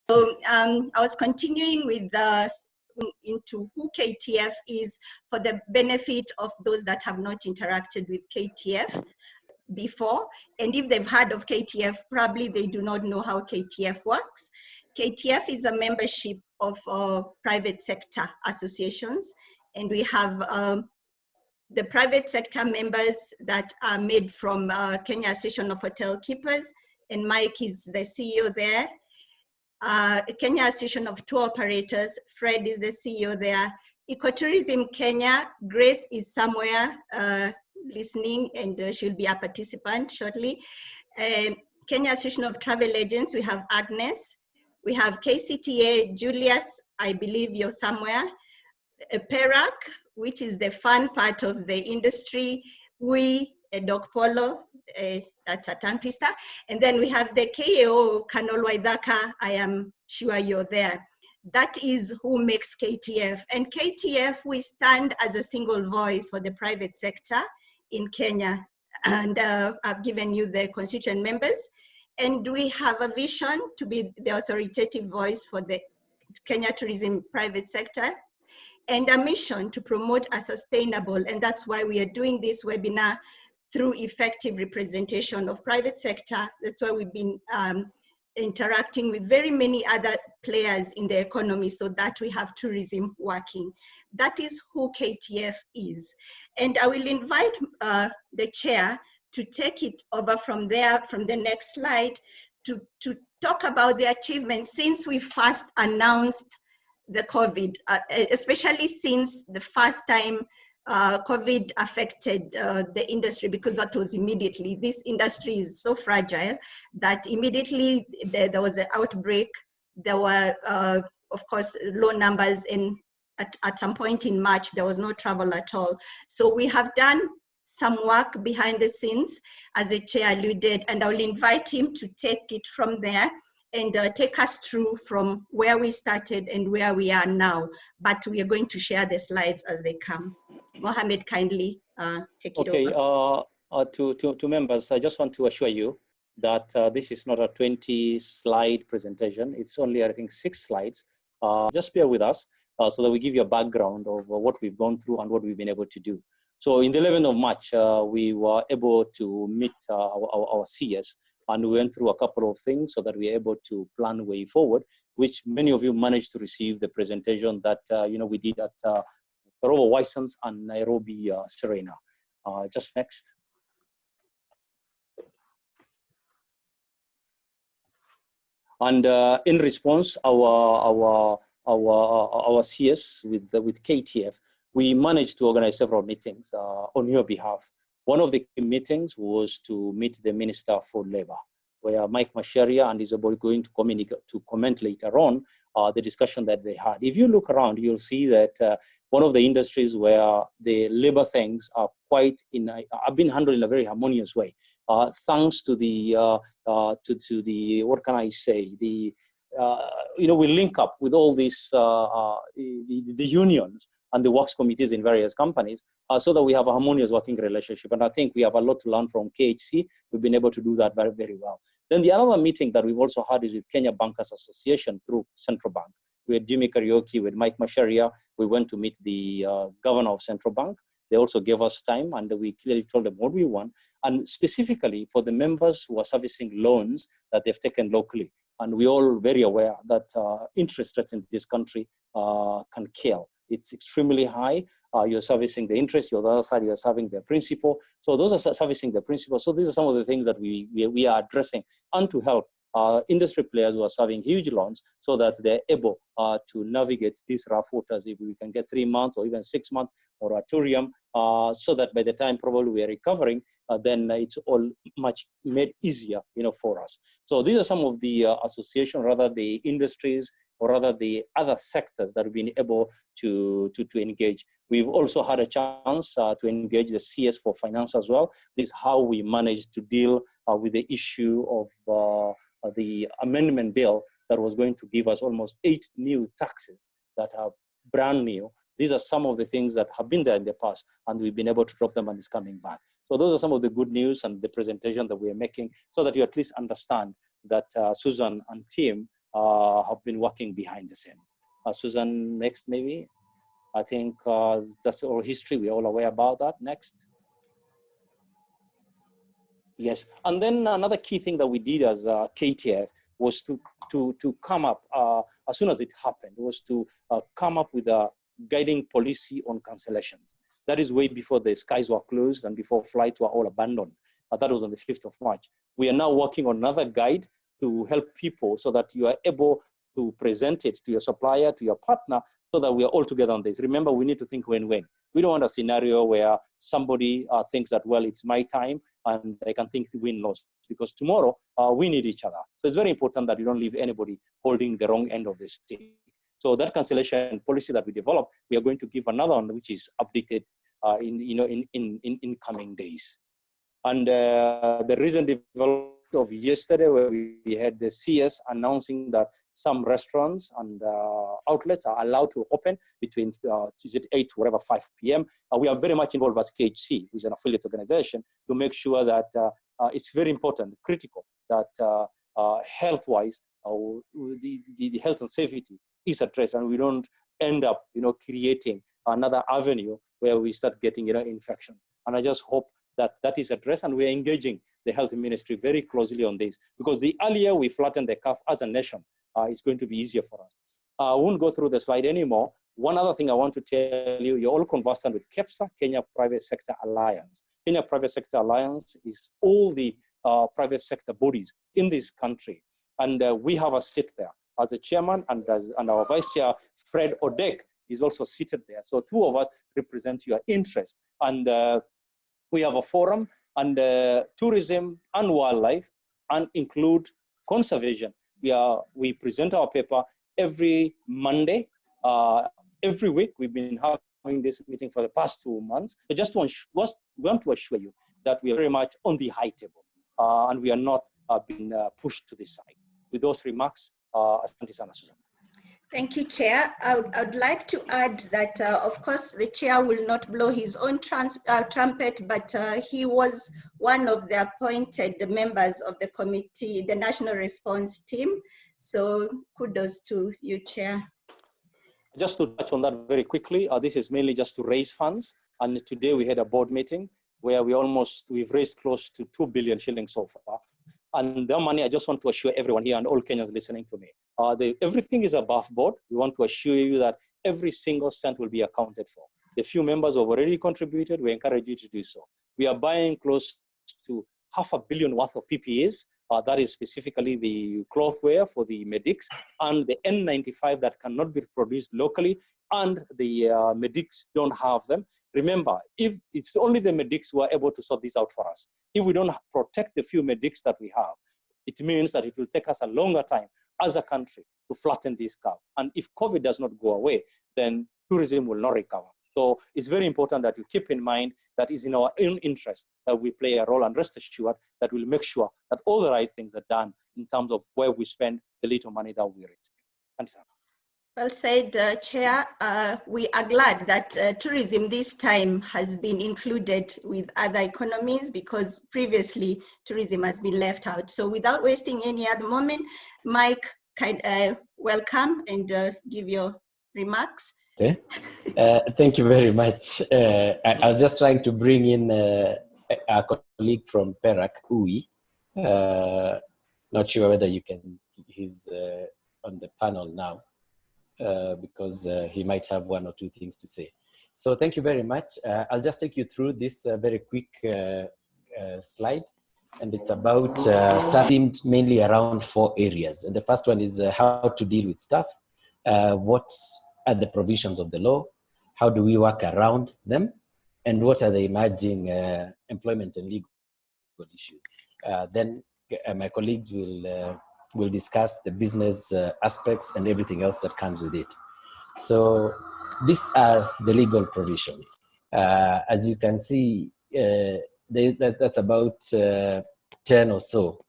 So I was continuing with into who KTF is for the benefit of those that have not interacted with KTF before. And if they've heard of KTF, probably they do not know how KTF works. KTF is a membership of private sector associations. And we have the private sector members that are made from Kenya Association of Hotel Keepers, and Mike is the CEO there. Kenya Association of Tour Operators, Fred is the CEO there. Ecotourism Kenya, Grace is somewhere listening, and she'll be a participant shortly. Kenya Association of Travel Agents, we have Agnes. We have KCTA, Julius, I believe you're somewhere. PERAC, which is the fun part of the industry. We, Doc Polo, that's a tongue twister. And then we have the KAO, Kanol Waithaka, I am sure you're there. That is who makes KTF. And KTF, we stand as a single voice for the private sector in Kenya. And I've given you the constituent members. And we have a vision to be the authoritative voice for the Kenya tourism private sector, and a mission to promote a sustainable, and that's why we are doing this webinar, through effective representation of private sector. That's why we've been interacting with very many other players in the economy so that we have tourism working. That is who KTF is. And I will invite the chair to take it over from there, from the next slide, to talk about the achievements since we first announced the COVID, especially since the first time COVID affected the industry, because that was immediately, this industry is so fragile that immediately there was an outbreak. There were, of course, low numbers, and at some point in March, there was no travel at all. So we have done some work behind the scenes, as the chair alluded, and I will invite him to take it from there and take us through from where we started and where we are now. But we are going to share the slides as they come. Mohammed, kindly take it over. Okay, to members, I just want to assure you that this is not a 20-slide presentation. It's only, I think, 6 slides. Just bear with us so that we give you a background of what we've gone through and what we've been able to do. So in the 11th of March, we were able to meet our CS, and we went through a couple of things so that we were able to plan way forward, which many of you managed to receive the presentation that we did at Torobo Wysons and Nairobi Serena. Just next. And in response, our CS with KTF, we managed to organize several meetings on your behalf. One of the meetings was to meet the Minister for Labor, where Mike Macharia and Isabel going to comment later on the discussion that they had. If you look around, you'll see that one of the industries where the labor things are have been handled in a very harmonious way, thanks to the what can I say, we link up with all these the unions and the works committees in various companies so that we have a harmonious working relationship. And I think we have a lot to learn from KHC. We've been able to do that very, very well. Then the other meeting that we've also had is with Kenya Bankers Association through Central Bank. We had Jimmy Karaoke with Mike Macharia. We went to meet the governor of Central Bank. They also gave us time, and we clearly told them what we want. And specifically for the members who are servicing loans that they've taken locally. And we're all very aware that interest rates in this country can kill. It's extremely high. You're servicing the interest. On the other side, you're serving the principal. So those are servicing the principal. So these are some of the things that we are addressing, and to help industry players who are serving huge loans so that they're able to navigate these rough waters. If we can get 3 months or even 6 months moratorium, so that by the time probably we are recovering, then it's all much made easier, for us. So these are some of the association, rather the industries, or rather the other sectors that have been able to engage. We've also had a chance to engage the CS for finance as well. This is how we managed to deal with the issue of the amendment bill that was going to give us almost 8 new taxes that are brand new. These are some of the things that have been there in the past, and we've been able to drop them and it's coming back. So those are some of the good news and the presentation that we're making so that you at least understand that Susan and team have been working behind the scenes. Susan, next maybe. I think that's our history. We're all aware about that. Next. Yes, and then another key thing that we did as KTF was to come up, as soon as it happened, was to come up with a guiding policy on cancellations. That is way before the skies were closed and before flights were all abandoned. That was on the 5th of March. We are now working on another guide to help people so that you are able to present it to your supplier, to your partner, so that we are all together on this. Remember, we need to think win-win. We don't want a scenario where somebody thinks that, well, it's my time, and they can think win-loss, because tomorrow we need each other. So it's very important that you don't leave anybody holding the wrong end of the stick. So that cancellation policy that we developed, we are going to give another one which is updated in coming days. And the recent development of yesterday, where we had the CS announcing that some restaurants and outlets are allowed to open between 8 to whatever 5 p.m. We are very much involved as KHC, which is an affiliate organization, to make sure that it's very important, critical, that health-wise, the health and safety is addressed, and we don't end up, creating another avenue where we start getting, infections. And I just hope that that is addressed, and we're engaging the health ministry very closely on this, because the earlier we flatten the curve as a nation, it's going to be easier for us. I won't go through the slide anymore. One other thing I want to tell you, you're all conversant with KEPSA, Kenya Private Sector Alliance. Kenya Private Sector Alliance is all the private sector bodies in this country. And we have a seat there as a chairman, and our vice chair, Fred Odek, is also seated there. So two of us represent your interest. And we have a forum on tourism and wildlife, and include conservation. We present our paper every Monday. Every week, we've been having this meeting for the past 2 months. I just want to assure you that we are very much on the high table, and we are not being pushed to the side. With those remarks, Asante sana, Susan. Thank you, Chair. I would like to add that, of course, the Chair will not blow his own trumpet, but he was one of the appointed members of the committee, the National Response Team. So kudos to you, Chair. Just to touch on that very quickly, this is mainly just to raise funds. And today we had a board meeting where we've raised close to 2 billion shillings so far. And the money, I just want to assure everyone here and all Kenyans listening to me, everything is above board. We want to assure you that every single cent will be accounted for. The few members who have already contributed, we encourage you to do so. We are buying close to $500 million worth of PPEs. That is specifically the clothwear for the medics, and the N95 that cannot be produced locally, and the medics don't have them. Remember, if it's only the medics who are able to sort this out for us. If we don't protect the few medics that we have, it means that it will take us a longer time as a country to flatten this curve. And if COVID does not go away, then tourism will not recover. So it's very important that you keep in mind that it's in our own interest that we play a role, and rest assured that we'll make sure that all the right things are done in terms of where we spend the little money that we receive. Thanks, Anna. Well said, Chair. We are glad that tourism this time has been included with other economies, because previously tourism has been left out. So without wasting any other moment, Mike, welcome and give your remarks. Okay. Thank you very much. I was just trying to bring in a colleague from Perak, Ui. Not sure whether he's on the panel now. Because he might have one or two things to say. So thank you very much. I'll just take you through this very quick slide. And it's about starting mainly around 4 areas. And the first one is how to deal with staff. What are the provisions of the law? How do we work around them? And what are the emerging employment and legal issues? Then my colleagues will discuss the business aspects and everything else that comes with it. So these are the legal provisions. As you can see, that's about 10 or so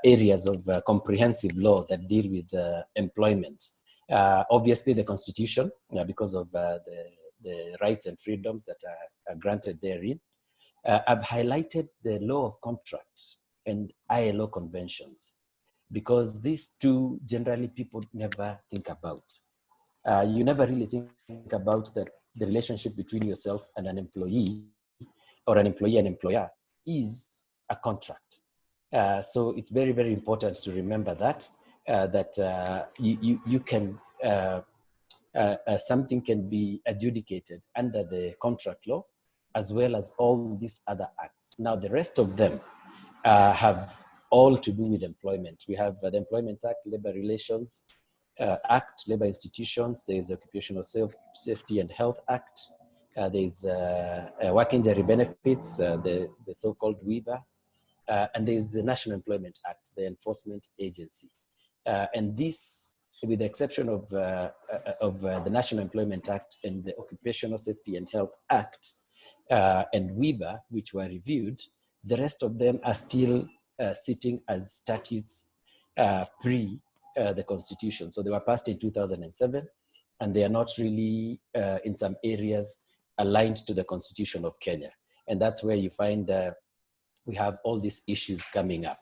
areas of comprehensive law that deal with employment. Obviously the Constitution, because of the rights and freedoms that are granted therein. I've highlighted the law of contracts and ILO conventions. because these two generally people never think about. You never really think about the relationship between yourself and an employee, or an employee and employer, is a contract. So it's very, very important to remember that you can something can be adjudicated under the contract law, as well as all these other acts. Now, the rest of them have all to do with employment. We have the Employment Act, Labor Relations Act, Labor Institutions. There's the Occupational Safety and Health Act. There's Work Injury Benefits, the so-called WIBA. And there's the National Employment Act, the enforcement agency. And this, with the exception of the National Employment Act and the Occupational Safety and Health Act and WIBA, which were reviewed, the rest of them are still sitting as statutes pre the Constitution. So they were passed in 2007, and they are not really, in some areas, aligned to the Constitution of Kenya. And that's where you find we have all these issues coming up.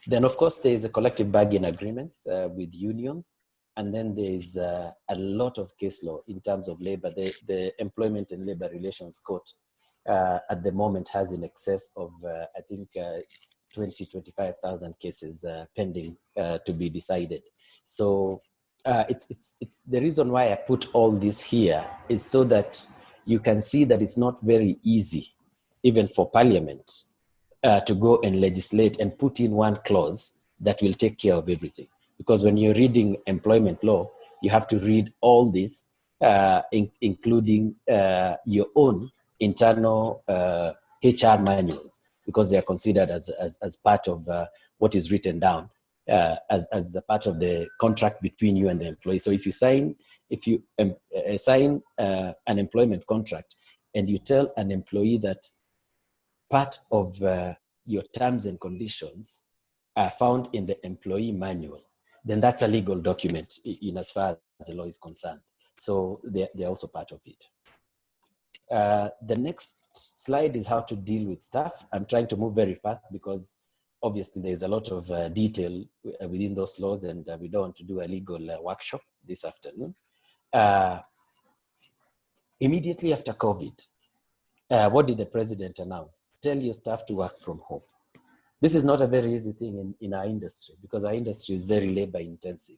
Then, of course, there's a collective bargaining agreements with unions. And then there's a lot of case law in terms of labor. The Employment and Labor Relations Court at the moment has in excess of, I think, 25,000 cases pending to be decided. So it's the reason why I put all this here is so that you can see that it's not very easy, even for Parliament, to go and legislate and put in one clause that will take care of everything. Because when you're reading employment law, you have to read all this, including your own internal HR manuals, because they are considered as part of what is written down as a part of the contract between you and the employee. So if you sign an employment contract and you tell an employee that part of your terms and conditions are found in the employee manual, then that's a legal document in as far as the law is concerned. So they're also part of it. The next slide is how to deal with staff. I'm trying to move very fast because obviously there's a lot of detail within those laws, and we don't want to do a legal workshop this afternoon. Immediately after COVID, what did the president announce? Tell your staff to work from home. This is not a very easy thing in our industry, because our industry is very labor intensive.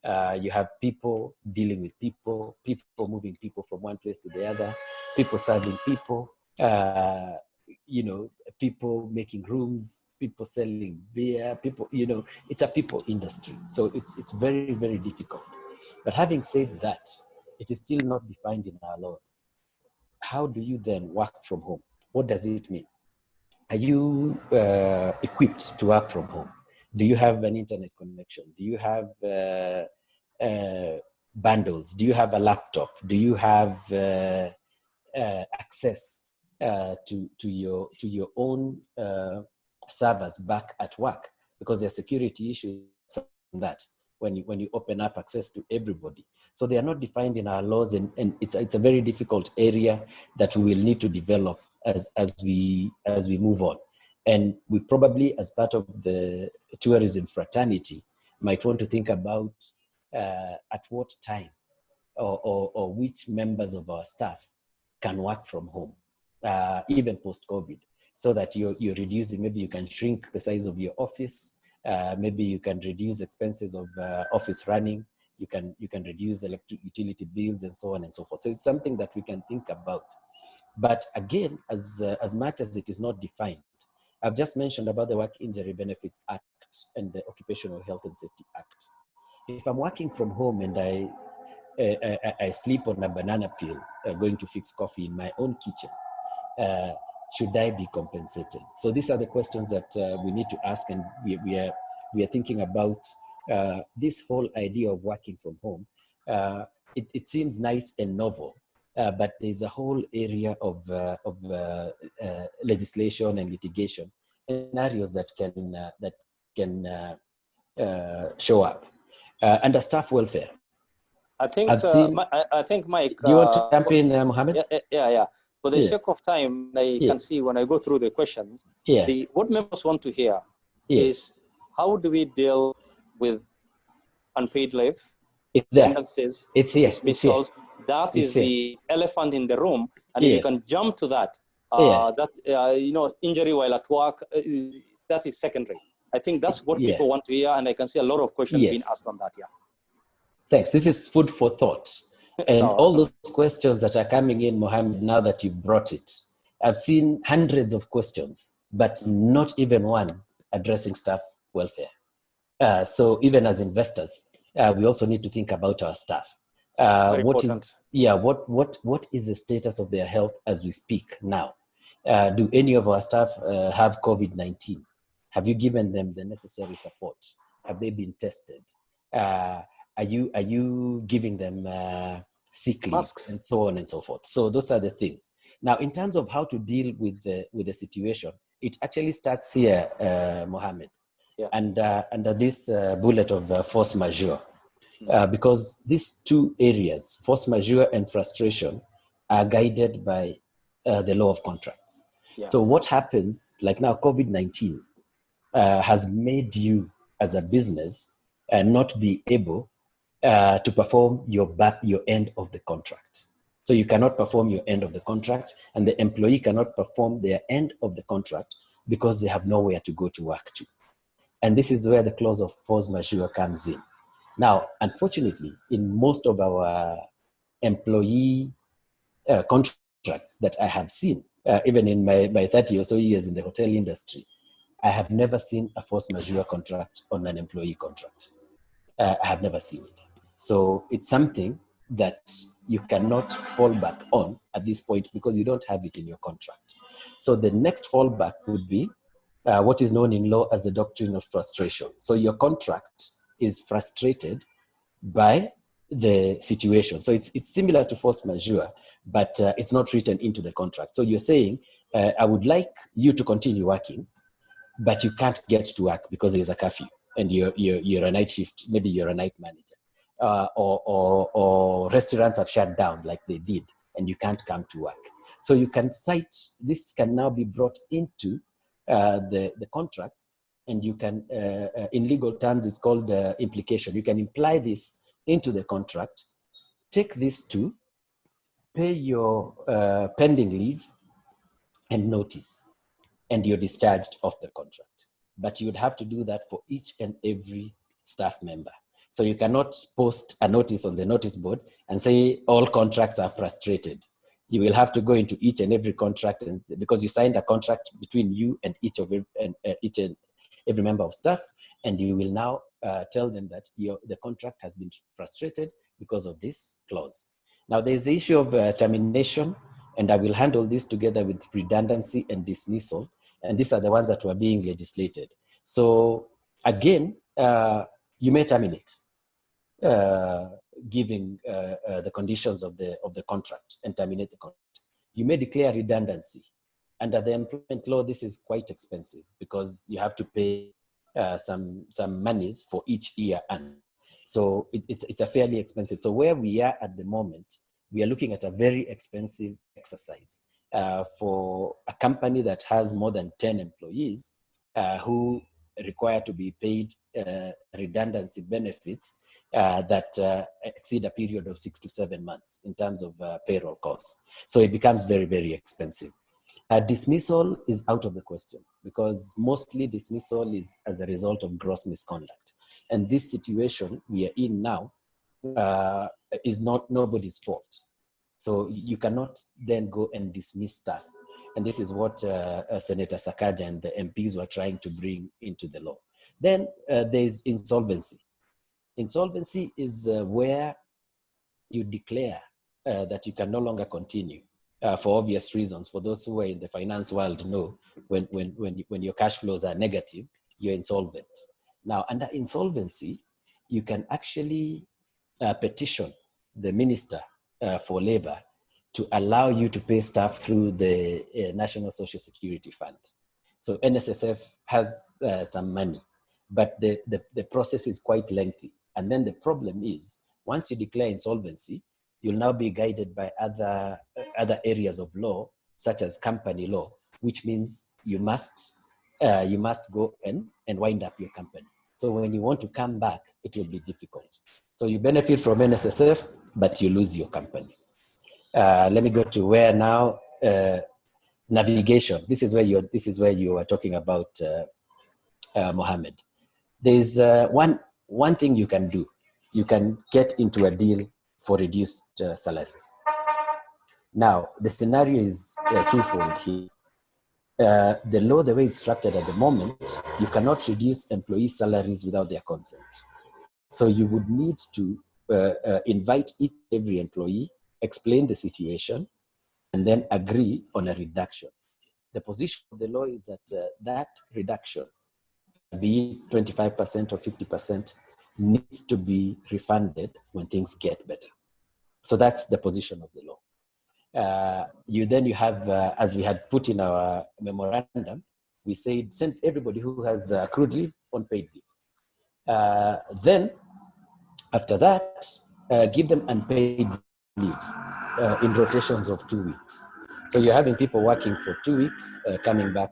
You have people dealing with people moving people from one place to the other, people serving people, people making rooms, people selling beer, people, it's a people industry. So it's very, very difficult. But having said that, it is still not defined in our laws. How do you then work from home? What does it mean? Are you equipped to work from home? Do you have an internet connection? Do you have bundles? Do you have a laptop? Do you have access to your own servers back at work? Because there are security issues on that when you open up access to everybody. So they are not defined in our laws, and it's a very difficult area that we will need to develop as we move on. And we probably, as part of the tourism fraternity, might want to think about at what time or which members of our staff can work from home, even post-COVID, so that you're reducing. Maybe you can shrink the size of your office. Maybe you can reduce expenses of office running. You can reduce electric utility bills and so on and so forth. So it's something that we can think about. But again, as much as it is not defined, I've just mentioned about the Work Injury Benefits Act and the Occupational Health and Safety Act. If I'm working from home and I sleep on a banana peel going to fix coffee in my own kitchen, should I be compensated? So these are the questions that we need to ask, and we are thinking about this whole idea of working from home. It seems nice and novel, but there's a whole area of legislation and litigation scenarios that can show up. Under staff welfare, I think I think Mike. Do you want to jump in, Mohammed? Yeah. For the sake of time, I can see when I go through the questions, what members want to hear is how do we deal with unpaid leave, It's there. redundancies, It's here. dismissals. That is It's here. the elephant in the room, and if you Yes. can jump to that, Yeah. you know, injury while at work, that is secondary. I think that's what Yeah. people want to hear, and I can see a lot of questions being Yes. asked on that. Yeah. Thanks. This is food for thought. And So, all those questions that are coming in, Mohammed, now that you brought it, I've seen hundreds of questions, but not even one addressing staff welfare. So even as investors, we also need to think about our staff. very What important. is, yeah, what is the status of their health as we speak now? Do any of our staff have COVID-19? Have you given them the necessary support? Have they been tested? Are you giving them sick leave Masks. and so on and so forth? So those are the things. Now, in terms of how to deal with the situation, it actually starts here, Mohammed, Yeah. under this bullet of force majeure, because these two areas, force majeure and frustration, are guided by the law of contracts. Yeah. So what happens, like now, COVID-19 has made you as a business not be able to perform your end of the contract. So you cannot perform your end of the contract, and the employee cannot perform their end of the contract because they have nowhere to go to work to. And this is where the clause of force majeure comes in. Now, unfortunately, in most of our employee contracts that I have seen, even in my 30 or so years in the hotel industry, I have never seen a force majeure contract on an employee contract. I have never seen it. So it's something that you cannot fall back on at this point because you don't have it in your contract. So the next fallback would be what is known in law as the doctrine of frustration. So your contract is frustrated by the situation. So it's similar to force majeure, but it's not written into the contract. So you're saying, I would like you to continue working, but you can't get to work because there's a curfew and you're a night shift, maybe you're a night manager, or restaurants have shut down like they did and you can't come to work. So you can cite, this can now be brought into the contracts, and you can, in legal terms, it's called implication. You can imply this into the contract, take this to pay your pending leave and notice, and you're discharged of the contract. But you would have to do that for each and every staff member. So you cannot post a notice on the notice board and say all contracts are frustrated. You will have to go into each and every contract, and because you signed a contract between you and each and every member of staff, and you will now tell them that the contract has been frustrated because of this clause. Now there's the issue of termination, and I will handle this together with redundancy and dismissal. And these are the ones that were being legislated. So again, you may terminate, giving the conditions of the contract, and terminate the contract. You may declare redundancy. Under the employment law, this is quite expensive because you have to pay some monies for each year, and so it's a fairly expensive. So where we are at the moment, we are looking at a very expensive exercise for a company that has more than 10 employees who require to be paid redundancy benefits that exceed a period of 6 to 7 months in terms of payroll costs. So it becomes very, very expensive. Dismissal is out of the question because mostly dismissal is as a result of gross misconduct. And this situation we are in now is not nobody's fault. So you cannot then go and dismiss staff. And this is what Senator Sakaja and the MPs were trying to bring into the law. Then there's insolvency. Insolvency is where you declare that you can no longer continue for obvious reasons. For those who are in the finance world know, when your cash flows are negative, you're insolvent. Now, under insolvency, you can actually petition the Minister for Labor to allow you to pay staff through the National Social Security Fund. So NSSF has some money, but the process is quite lengthy. And then the problem is, once you declare insolvency, you'll now be guided by other areas of law, such as company law, which means you must go and wind up your company. So when you want to come back, it will be difficult. So you benefit from NSSF, but you lose your company. Let me go to where now, navigation. This is where you are talking about, Mohammed. There's one thing you can do. You can get into a deal for reduced salaries. Now, the scenario is twofold here. The law, the way it's structured at the moment, you cannot reduce employee salaries without their consent. So you would need to invite every employee, explain the situation, and then agree on a reduction. The position of the law is that that reduction, be it 25% or 50%, needs to be refunded when things get better. So that's the position of the law. You have, as we had put in our memorandum, we said send everybody who has accrued leave on paid leave. Then, after that, give them unpaid leave in rotations of 2 weeks. So you're having people working for 2 weeks, coming back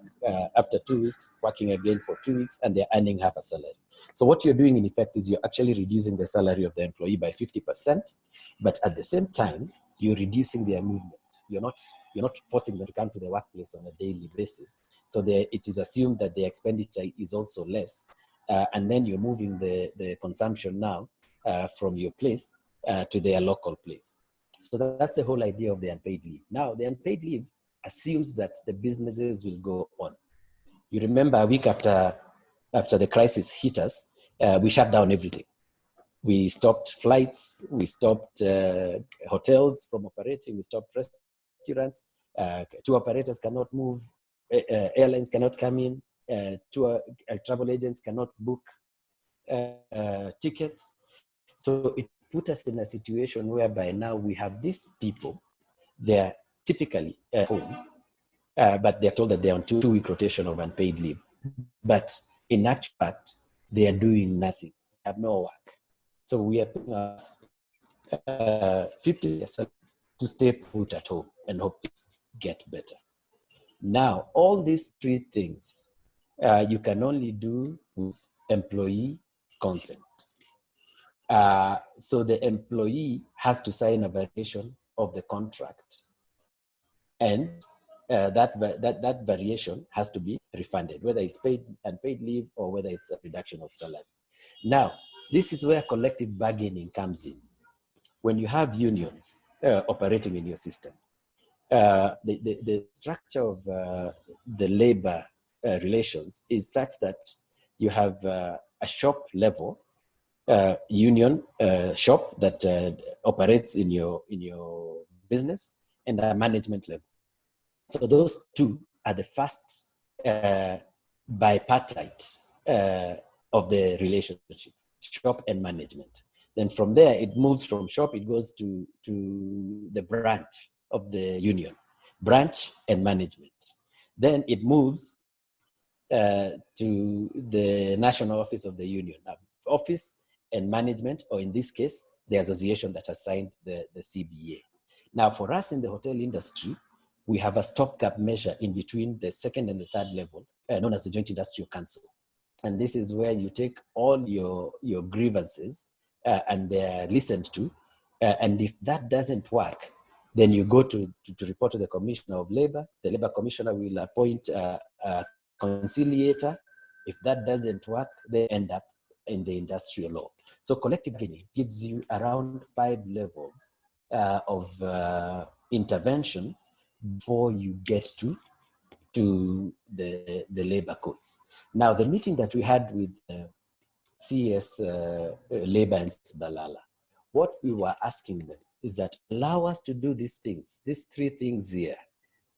after 2 weeks, working again for 2 weeks, and they're earning half a salary. So what you're doing in effect is you're actually reducing the salary of the employee by 50%, but at the same time, you're reducing their movement. You're not forcing them to come to the workplace on a daily basis. So it is assumed that the expenditure is also less, and then you're moving the consumption now from your place to their local place. So that's the whole idea of the unpaid leave. Now, the unpaid leave assumes that the businesses will go on. You remember a week after the crisis hit us, we shut down everything. We stopped flights, we stopped hotels from operating, we stopped restaurants, tour operators cannot move, airlines cannot come in, travel agents cannot book tickets. So it put us in a situation whereby now we have these people, they're typically at home, but they're told that they're on 2-week rotation of unpaid leave. But in actual fact, they are doing nothing, they have no work. So we are putting 50% to stay put at home and hope it get better. Now, all these three things you can only do with employee consent. So the employee has to sign a variation of the contract, and that variation has to be refunded, whether it's paid unpaid leave or whether it's a reduction of salary. Now, this is where collective bargaining comes in. When you have unions operating in your system, the structure of the labor relations is such that you have a shop level union shop that operates in your business, and a management level. So those two are the first bipartite of the relationship, shop and management. Then from there, it moves from shop, it goes to the branch of the union, branch and management. Then it moves to the national office of the union, office and management, or in this case, the association that has signed the CBA. Now, for us in the hotel industry, we have a stopgap measure in between the second and the third level, known as the Joint Industrial Council. And this is where you take all your grievances and they're listened to. And if that doesn't work, then you go to report to the Commissioner of Labor. The Labor Commissioner will appoint a conciliator. If that doesn't work, they end up in the industrial law. So collective bargaining gives you around 5 levels of intervention before you get to the labor codes. Now, the meeting that we had with CS Labor and Balala, what we were asking them is that allow us to do these things, these 3 things here.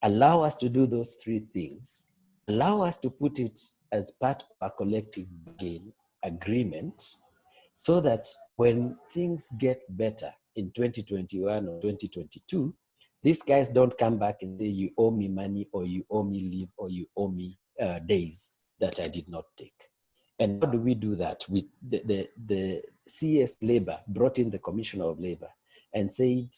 Allow us to do those 3 things. Allow us to put it as part of a collective bargaining agreement, so that when things get better in 2021 or 2022, these guys don't come back and say, you owe me money, or you owe me leave, or you owe me days that I did not take. And how do we do that? The CS Labor brought in the Commissioner of Labor and said,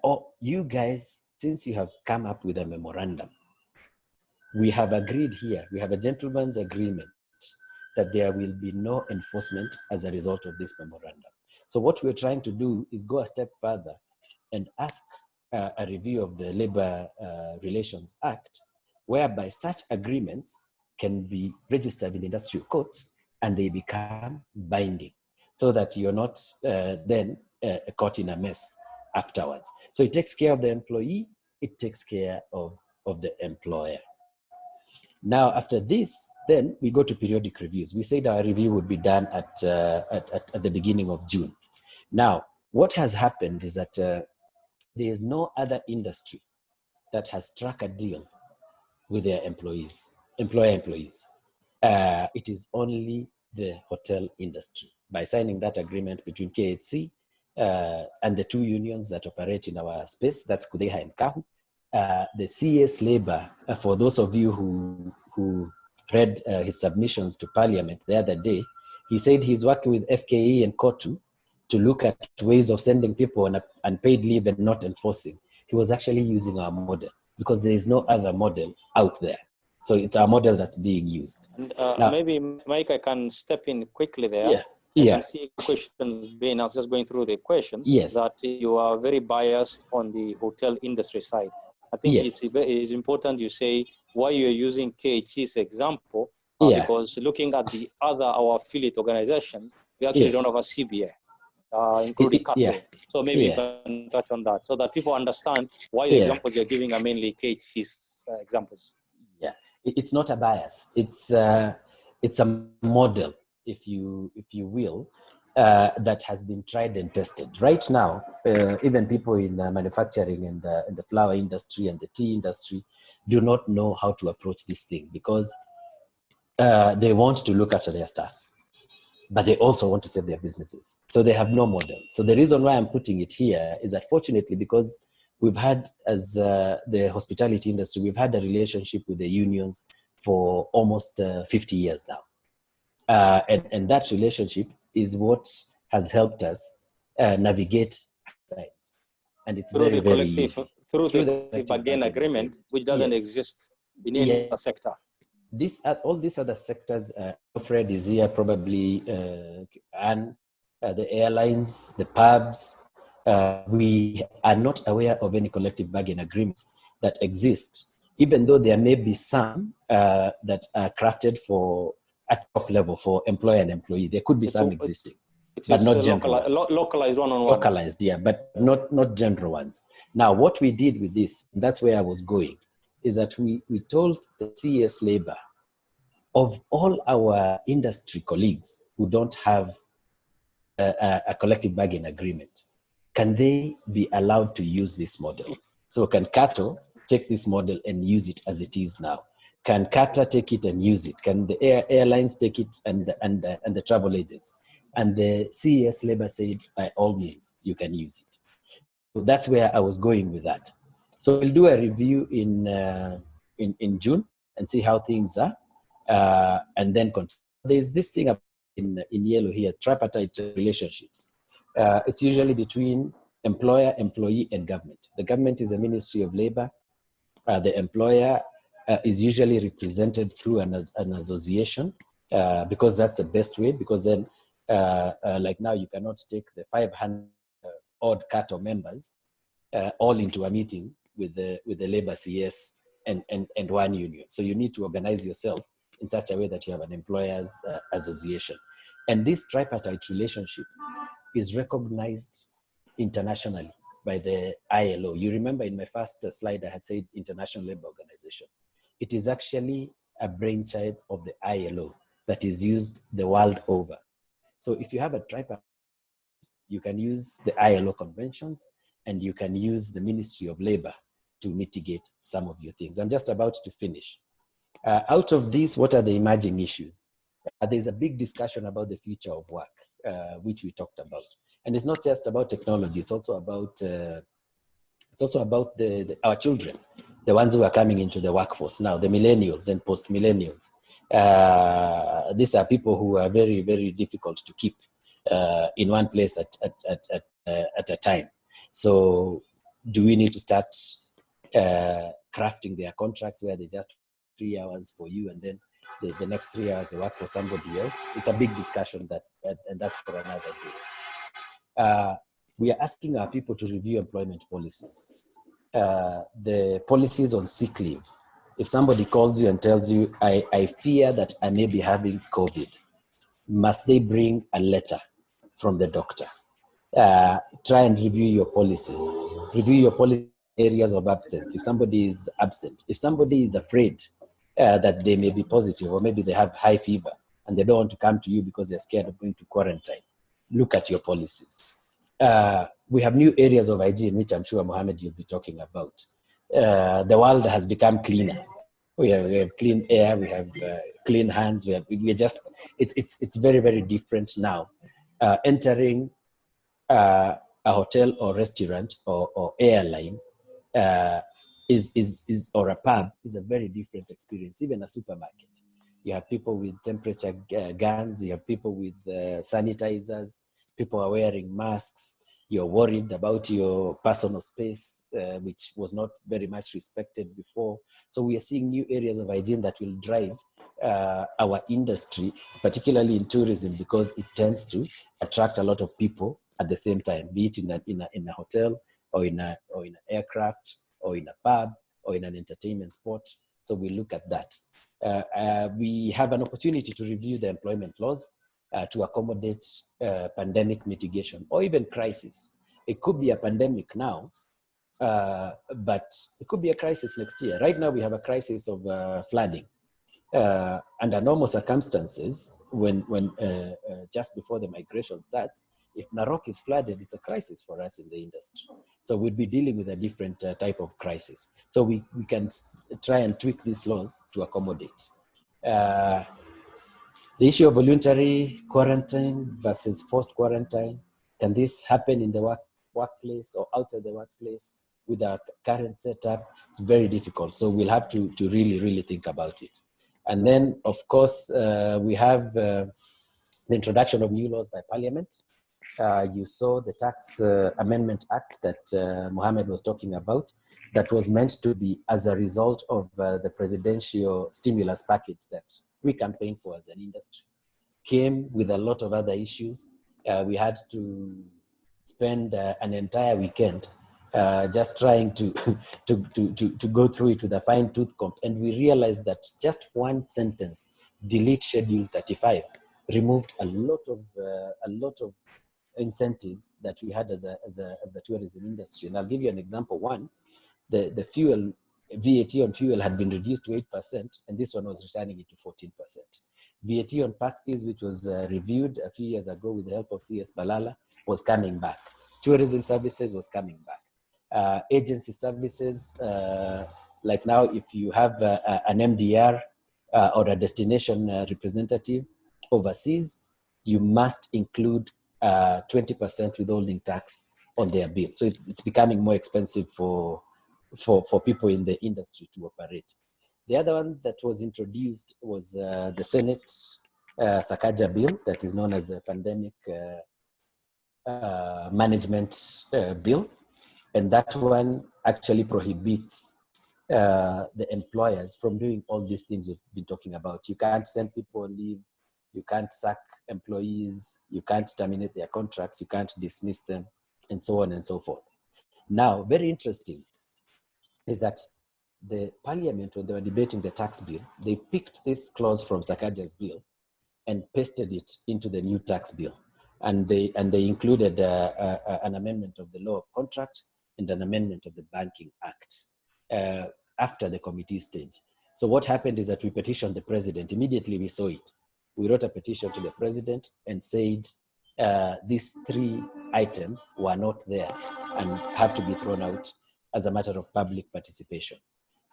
oh, you guys, since you have come up with a memorandum, we have agreed here, we have a gentleman's agreement that there will be no enforcement as a result of this memorandum. So what we're trying to do is go a step further and ask a review of the Labor Relations Act, whereby such agreements can be registered in the industrial court and they become binding, so that you're not then caught in a mess afterwards. So it takes care of the employee, it takes care of the employer. Now, after this, then we go to periodic reviews. We said our review would be done at the beginning of June. Now, what has happened is that there is no other industry that has struck a deal with their employees. It is only the hotel industry. By signing that agreement between KTF'S and the two unions that operate in our space, that's Kudeha and Kahu, the CS Labor, for those of you who read his submissions to Parliament the other day, he said he's working with FKE and KOTU to look at ways of sending people on unpaid leave and not enforcing. He was actually using our model because there is no other model out there. So it's our model that's being used. And now, maybe, Mike, I can step in quickly there. Yeah. I can see questions being, I was just going through the questions, yes. that you are very biased on the hotel industry side. I think yes. it's important you say why you're using KTF'S example, because looking at the other, our affiliate organizations, we actually don't have a CBA, including KATO. So maybe you can touch on that so that people understand why the examples you're giving are mainly KTF'S examples. Yeah, it's not a bias. It's a model, if you will, that has been tried and tested. Right now, even people in manufacturing and the flower industry and the tea industry do not know how to approach this thing, because they want to look after their staff, but they also want to save their businesses. So they have no model. So the reason why I'm putting it here is that, fortunately, because we've had, as the hospitality industry, we've had a relationship with the unions for almost 50 years now. And that relationship is what has helped us navigate times. And it's through very, very easy. Through the collective bargain agreement, which doesn't exist in any other sector. All these other sectors, Fred is here, probably, and the airlines, the pubs, we are not aware of any collective bargain agreements that exist, even though there may be some that are crafted for at top level for employer and employee. There could be some existing, but not general ones. Localized one-on-one. Localized, yeah, but not general ones. Now, what we did with this, that's where I was going, is that we told the CS Labor, of all our industry colleagues who don't have a collective bargain agreement, can they be allowed to use this model? So can KATO take this model and use it as it is now? Can KATA take it and use it? Can the airlines take it and the travel agents? And the CES Labor said, by all means, you can use it. So that's where I was going with that. So we'll do a review in June and see how things are, and then continue. There's this thing in yellow here, tripartite relationships. It's usually between employer, employee, and government. The government is a Ministry of Labor. The employer is usually represented through an association, because that's the best way, because then, like now, you cannot take the 500 odd KATO members all into a meeting with the Labor CS and one union. So you need to organize yourself in such a way that you have an employers association. And this tripartite relationship is recognized internationally by the ILO. You remember in my first slide, I had said International Labour Organization. It is actually a brainchild of the ILO that is used the world over. So if you have a tripartite, you can use the ILO conventions and you can use the Ministry of Labor to mitigate some of your things. I'm just about to finish. Out of these, what are the emerging issues? There's a big discussion about the future of work, which we talked about. And it's not just about technology, it's also about our children, the ones who are coming into the workforce now, the millennials and post-millennials. These are people who are very, very difficult to keep in one place at a time. So do we need to start crafting their contracts where they just 3 hours for you and then the next 3 hours they work for somebody else. It's a big discussion and that's for another day. We are asking our people to review employment policies. The policies on sick leave. If somebody calls you and tells you, I fear that I may be having COVID, must they bring a letter from the doctor? Try and review your policies. Review your policy areas of absence. If somebody is absent, if somebody is afraid that they may be positive or maybe they have high fever and they don't want to come to you because they're scared of going to quarantine, look at your policies. We have new areas of hygiene, which I'm sure, Mohammed, you'll be talking about. The world has become cleaner. We have clean air, we have clean hands, it's very, very different now. Entering a hotel or restaurant or airline or a pub is a very different experience, even a supermarket. You have people with temperature guns, you have people with sanitizers, people are wearing masks, you're worried about your personal space, which was not very much respected before. So we are seeing new areas of hygiene that will drive our industry, particularly in tourism, because it tends to attract a lot of people at the same time, be it in a hotel or in an aircraft or in a pub or in an entertainment spot. So we look at that. We have an opportunity to review the employment laws to accommodate pandemic mitigation or even crisis. It could be a pandemic now, but it could be a crisis next year. Right now we have a crisis of flooding. Under normal circumstances, when just before the migration starts, if Narok is flooded, it's a crisis for us in the industry. So we'd be dealing with a different type of crisis. So we can try and tweak these laws to accommodate. The issue of voluntary quarantine versus forced quarantine, can this happen in the workplace or outside the workplace with our current setup? It's very difficult. So we'll have to really, really think about it. And then, of course, we have the introduction of new laws by Parliament. You saw the Tax Amendment Act that Mohammed was talking about, that was meant to be as a result of the presidential stimulus package that we campaigned for as an industry. Came with a lot of other issues. We had to spend an entire weekend just trying to go through it with a fine-tooth comb, and we realized that just one sentence, delete Schedule 35, removed a lot of incentives that we had as a tourism industry. And I'll give you an example. One, the fuel VAT on fuel had been reduced to 8%, and this one was returning it to 14%. VAT on park fees, which was reviewed a few years ago with the help of CS Balala, was coming back. Tourism services was coming back. Agency services, like now, if you have an MDR or a destination representative overseas, you must include 20% withholding tax on their bill. So it's becoming more expensive for people in the industry to operate. The other one that was introduced was the Senate Sakaja bill, that is known as a pandemic management bill. And that one actually prohibits the employers from doing all these things we've been talking about. You can't send people on leave, you can't sack employees, you can't terminate their contracts, you can't dismiss them, and so on and so forth. Now, very interesting is that the Parliament, when they were debating the tax bill, they picked this clause from Sakaja's bill and pasted it into the new tax bill. And they included an amendment of the law of contract and an amendment of the Banking Act after the committee stage. So what happened is that we petitioned the president. Immediately we saw it. We wrote a petition to the president and said these three items were not there and have to be thrown out as a matter of public participation.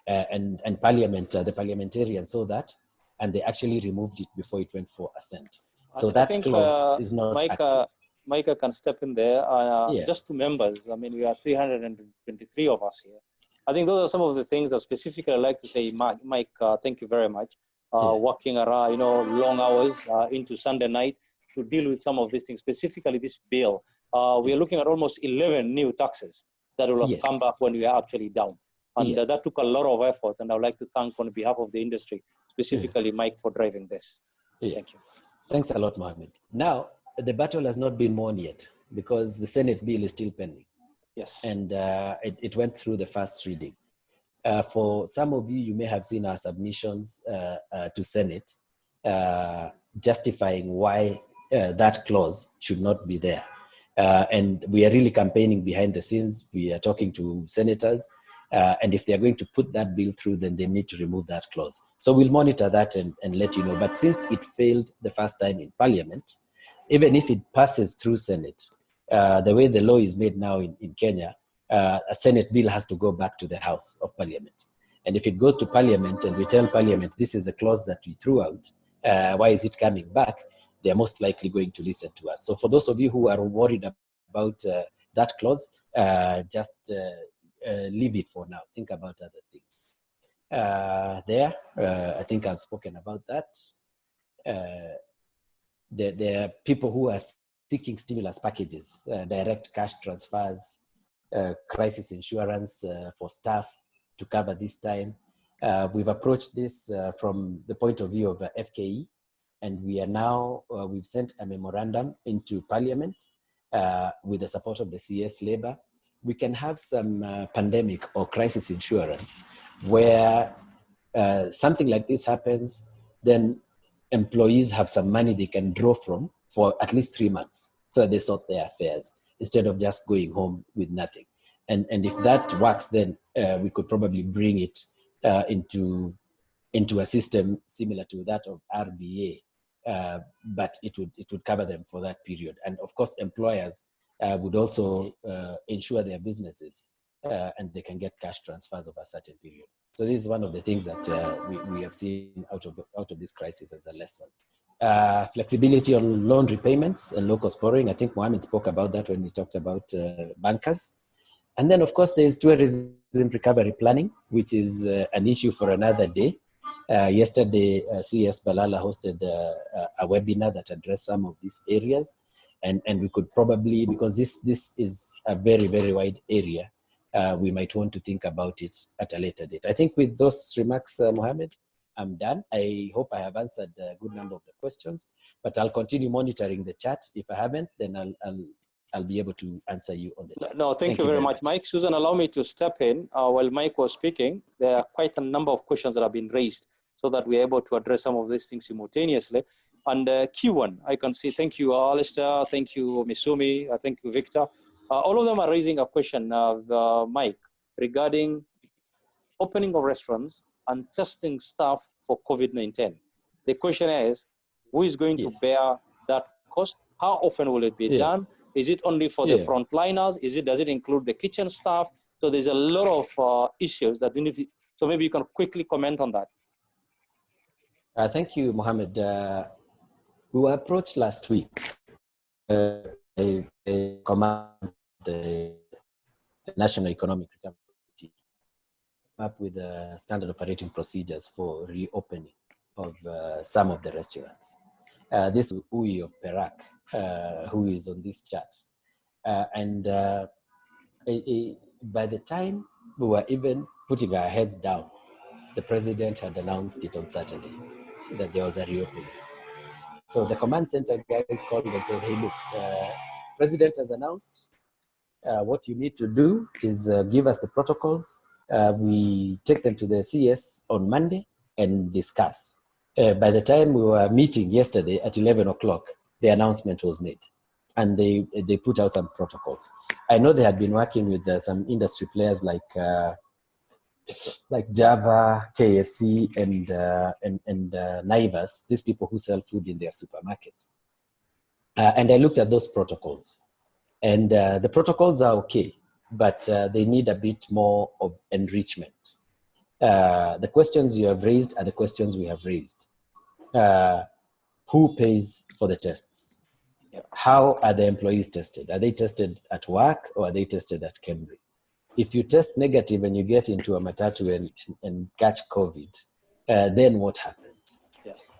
And Parliament, the parliamentarians saw that, and they actually removed it before it went for assent. So that clause is not active. Micah can step in there. Yeah. Just to members, I mean, we are 323 of us here. I think those are some of the things that specifically I'd like to say, Mike, thank you very much. Working around, long hours into Sunday night to deal with some of these things, specifically this bill. We are looking at almost 11 new taxes that will have come back when we are actually down. And that took a lot of efforts, and I would like to thank on behalf of the industry specifically Mike for driving this. Yeah. Thank you. Thanks a lot, Mohammed. Now, the battle has not been won yet because the Senate bill is still pending. Yes. And it went through the first reading. For some of you, you may have seen our submissions to Senate justifying why that clause should not be there. And we are really campaigning behind the scenes. We are talking to senators. And if they're going to put that bill through, then they need to remove that clause. So we'll monitor that and let you know. But since it failed the first time in Parliament, even if it passes through Senate, the way the law is made now in Kenya, a Senate bill has to go back to the House of Parliament. And if it goes to Parliament and we tell Parliament, this is a clause that we threw out, why is it coming back? They're most likely going to listen to us. So for those of you who are worried about that clause, just leave it for now. Think about other things. I think I've spoken about that. There are people who are seeking stimulus packages, direct cash transfers, crisis insurance for staff to cover this time. We've approached this from the point of view of FKE, and we are now, we've sent a memorandum into Parliament with the support of the CS Labour. We can have some pandemic or crisis insurance where something like this happens, then employees have some money they can draw from for at least 3 months. So they sort their affairs instead of just going home with nothing. And if that works, then we could probably bring it into a system similar to that of RBA, but it would cover them for that period. And of course, employers would also insure their businesses, and they can get cash transfers of a certain period. So this is one of the things that we have seen out of this crisis as a lesson. Flexibility on loan repayments and low-cost borrowing. I think Mohammed spoke about that when we talked about bankers. And then, of course, there is tourism recovery planning, which is an issue for another day. Yesterday, CS Balala hosted a webinar that addressed some of these areas. And we could probably, because this is a very, very wide area, we might want to think about it at a later date. I think with those remarks, Mohammed, I'm done. I hope I have answered a good number of the questions, but I'll continue monitoring the chat. If I haven't, then I'll be able to answer you on the chat. No, thank you very much, Mike. Susan, allow me to step in. While Mike was speaking, there are quite a number of questions that have been raised so that we're able to address some of these things simultaneously. And key one, I can see, thank you, Alistair, thank you, Misumi, thank you, Victor. All of them are raising a question, Mike, regarding opening of restaurants and testing staff for COVID-19. The question is, who is going to bear that cost? How often will it be done? Is it only for the frontliners? Does it include the kitchen staff? So there's a lot of issues that we need to, so maybe you can quickly comment on that. Thank you, Mohammed. We were approached last week. A command the National Economic Recovery Committee up with standard operating procedures for reopening of some of the restaurants. This is Uy of Perak, who is on this chat. By the time we were even putting our heads down, the president had announced it on Saturday that there was a reopening. So the command center guys called and said, hey, look, president has announced. What you need to do is give us the protocols. We take them to the CS on Monday and discuss. By the time we were meeting yesterday at 11 o'clock, the announcement was made and they put out some protocols. I know they had been working with some industry players like Java, KFC, and Naivas, these people who sell food in their supermarkets. And I looked at those protocols. And the protocols are okay, but they need a bit more of enrichment. The questions you have raised are the questions we have raised. Who pays for the tests? How are the employees tested? Are they tested at work or are they tested at Cambridge? If you test negative and you get into a matatu and catch COVID, then what happens?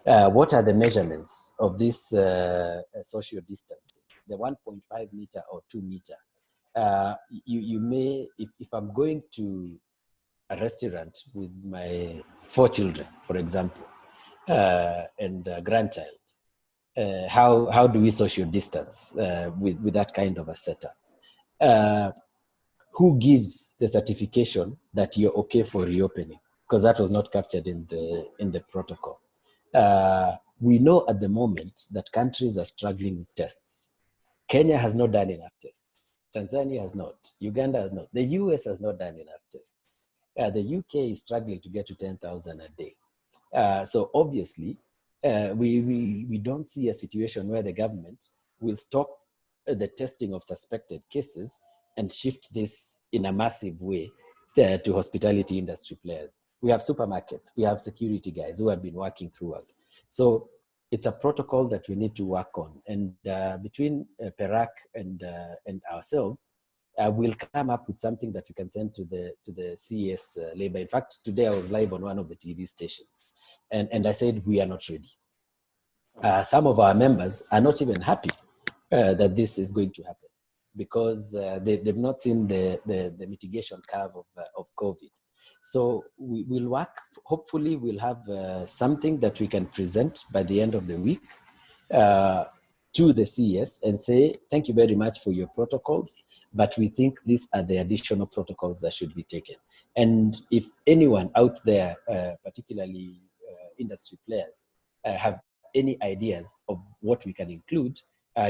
What are the measurements of this social distancing? The 1.5 meter or 2 meter. You may, if I'm going to a restaurant with my 4 children, for example, and grandchild. How do we social distance with that kind of a setup? Who gives the certification that you're okay for reopening? Because that was not captured in the protocol. We know at the moment that countries are struggling with tests. Kenya has not done enough tests. Tanzania has not. Uganda has not. The US has not done enough tests. The UK is struggling to get to 10,000 a day. So obviously, we don't see a situation where the government will stop the testing of suspected cases and shift this in a massive way to hospitality industry players. We have supermarkets, we have security guys who have been working throughout. So it's a protocol that we need to work on. And between Perak and ourselves, we'll come up with something that we can send to the CES labor. In fact, today I was live on one of the TV stations, and I said we are not ready. Some of our members are not even happy that this is going to happen because they've not seen the mitigation curve of COVID. So we will work. Hopefully, we'll have something that we can present by the end of the week to the CES and say, thank you very much for your protocols, but we think these are the additional protocols that should be taken. And if anyone out there, particularly industry players, have any ideas of what we can include,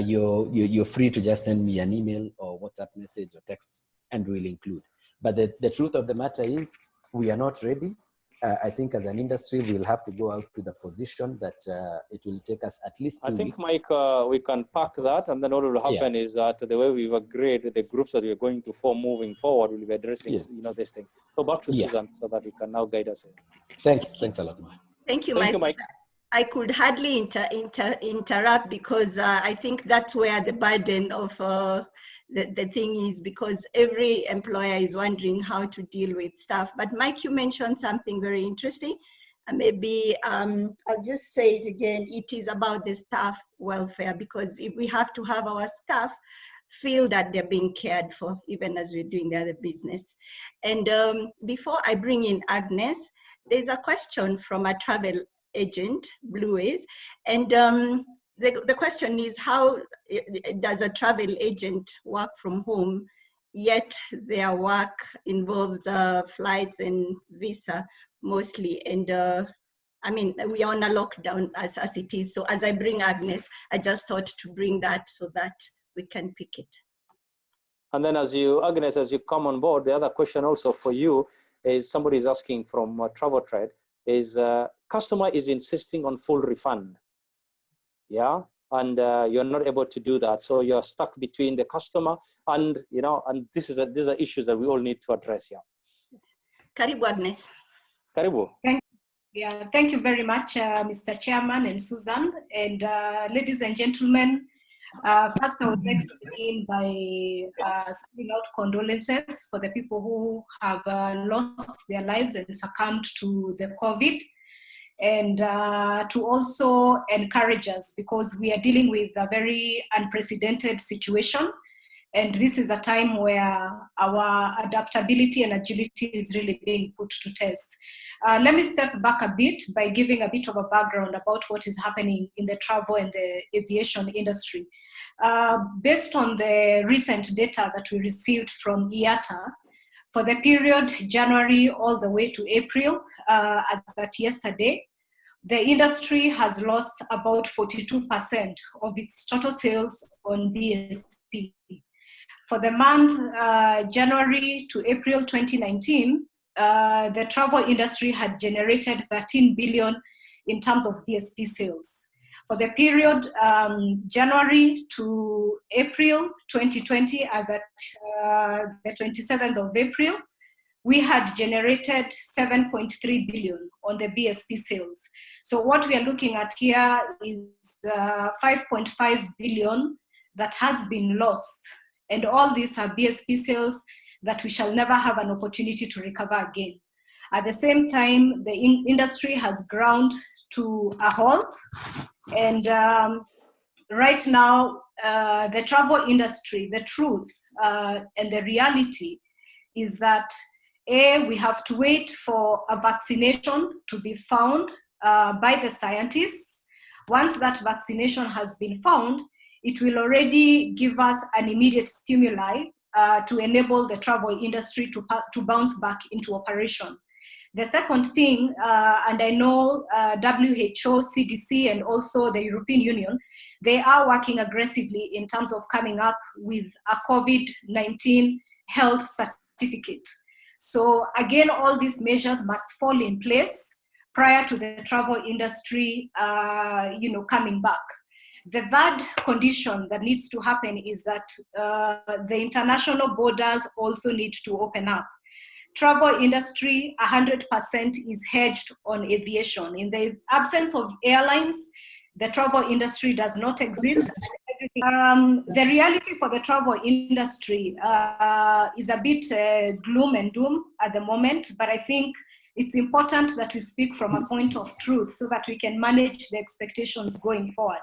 you're free to just send me an email or WhatsApp message or text, and we'll include. But the truth of the matter is, we are not ready. I think as an industry, we'll have to go out to the position that it will take us at least 2 weeks. I think, Mike, we can pack that, and then what will happen is that the way we've agreed, the groups that we're going to form moving forward will be addressing, this thing. So back to Susan, so that you can now guide us. Thanks a lot, Mike. Thank you, Mike. I could hardly interrupt because I think that's where the burden of the thing is, because every employer is wondering how to deal with staff. But Mike, you mentioned something very interesting. Maybe I'll just say it again. It is about the staff welfare, because if we have to have our staff feel that they're being cared for, even as we're doing the other business. And before I bring in Agnes, there's a question from a travel agent, Blue is, and the question is, how does a travel agent work from home, yet their work involves flights and visa mostly? And I mean, we are on a lockdown as it is. So as I bring Agnes, I just thought to bring that so that we can pick it. And then Agnes, as you come on board, the other question also for you is, somebody is asking from Travel Trade, is customer is insisting on full refund, and you're not able to do that, so you're stuck between the customer and and these are issues that we all need to address. Karibu, Agnes. Karibu. Thank you very much, Mr. Chairman and Susan, and ladies and gentlemen. First, I would like to begin by sending out condolences for the people who have lost their lives and succumbed to the COVID, and to also encourage us, because we are dealing with a very unprecedented situation, and this is a time where our adaptability and agility is really being put to test. Let me step back a bit by giving a bit of a background about what is happening in the travel and the aviation industry. Based on the recent data that we received from IATA, for the period January all the way to April, as at yesterday, the industry has lost about 42% of its total sales on BSP. For the month January to April 2019, the travel industry had generated 13 billion in terms of BSP sales. For the period January to April 2020, as at the 27th of April, we had generated 7.3 billion on the BSP sales. So what we are looking at here is 5.5 billion that has been lost. And all these are BSP sales that we shall never have an opportunity to recover again. At the same time, the industry has ground to a halt. And right now, the travel industry, the truth and the reality is that, we have to wait for a vaccination to be found by the scientists. Once that vaccination has been found, it will already give us an immediate stimuli to enable the travel industry to bounce back into operation. The second thing, and I know WHO, CDC, and also the European Union, they are working aggressively in terms of coming up with a COVID-19 health certificate. So again, all these measures must fall in place prior to the travel industry, coming back. The third condition that needs to happen is that the international borders also need to open up. Travel industry, 100% is hedged on aviation. In the absence of airlines, the travel industry does not exist. The reality for the travel industry is a bit gloom and doom at the moment, but I think it's important that we speak from a point of truth so that we can manage the expectations going forward.